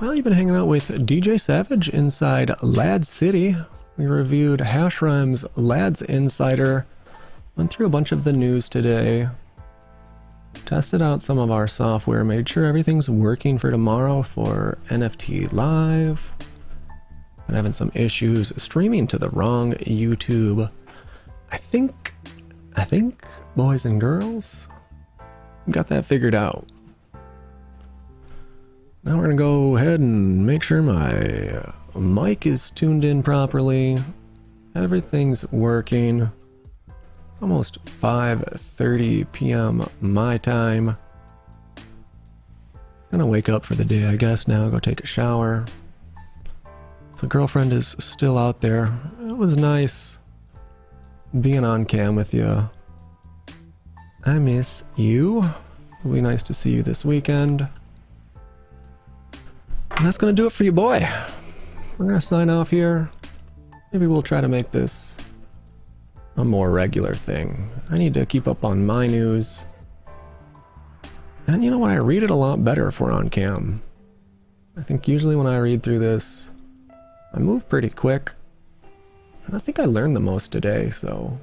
well, you've been hanging out with DJ Savage inside Ladz City. We reviewed Hash Rhyme's Ladz Insider, went through a bunch of the news today, tested out some of our software, made sure everything's working for tomorrow for NFT Live. I'm having some issues streaming to the wrong YouTube. I think, boys and girls, got that figured out. Now we're gonna go ahead and make sure my mic is tuned in properly. Everything's working. It's almost 5:30 p.m. my time. Gonna wake up for the day, I guess now, go take a shower. The girlfriend is still out there. It was nice being on cam with you. I miss you. It'll be nice to see you this weekend. And that's gonna do it for you, boy. We're gonna sign off here. Maybe we'll try to make this a more regular thing. I need to keep up on my news. And you know what? I read it a lot better if we're on cam. I think usually when I read through this, I move pretty quick. And I think I learned the most today, so.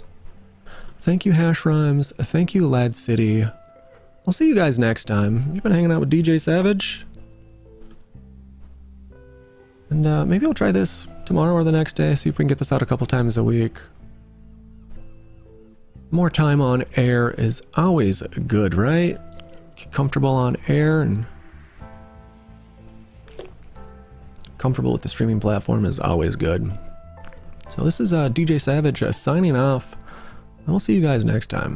Thank you, Hash Rhymes. Thank you, Ladz City. I'll see you guys next time. You've been hanging out with DJ Savage. And maybe I'll try this tomorrow or the next day, see if we can get this out a couple times a week. More time on air is always good, right? Get comfortable on air and comfortable with the streaming platform is always good. So this is DJ Savage signing off. I'll see you guys next time.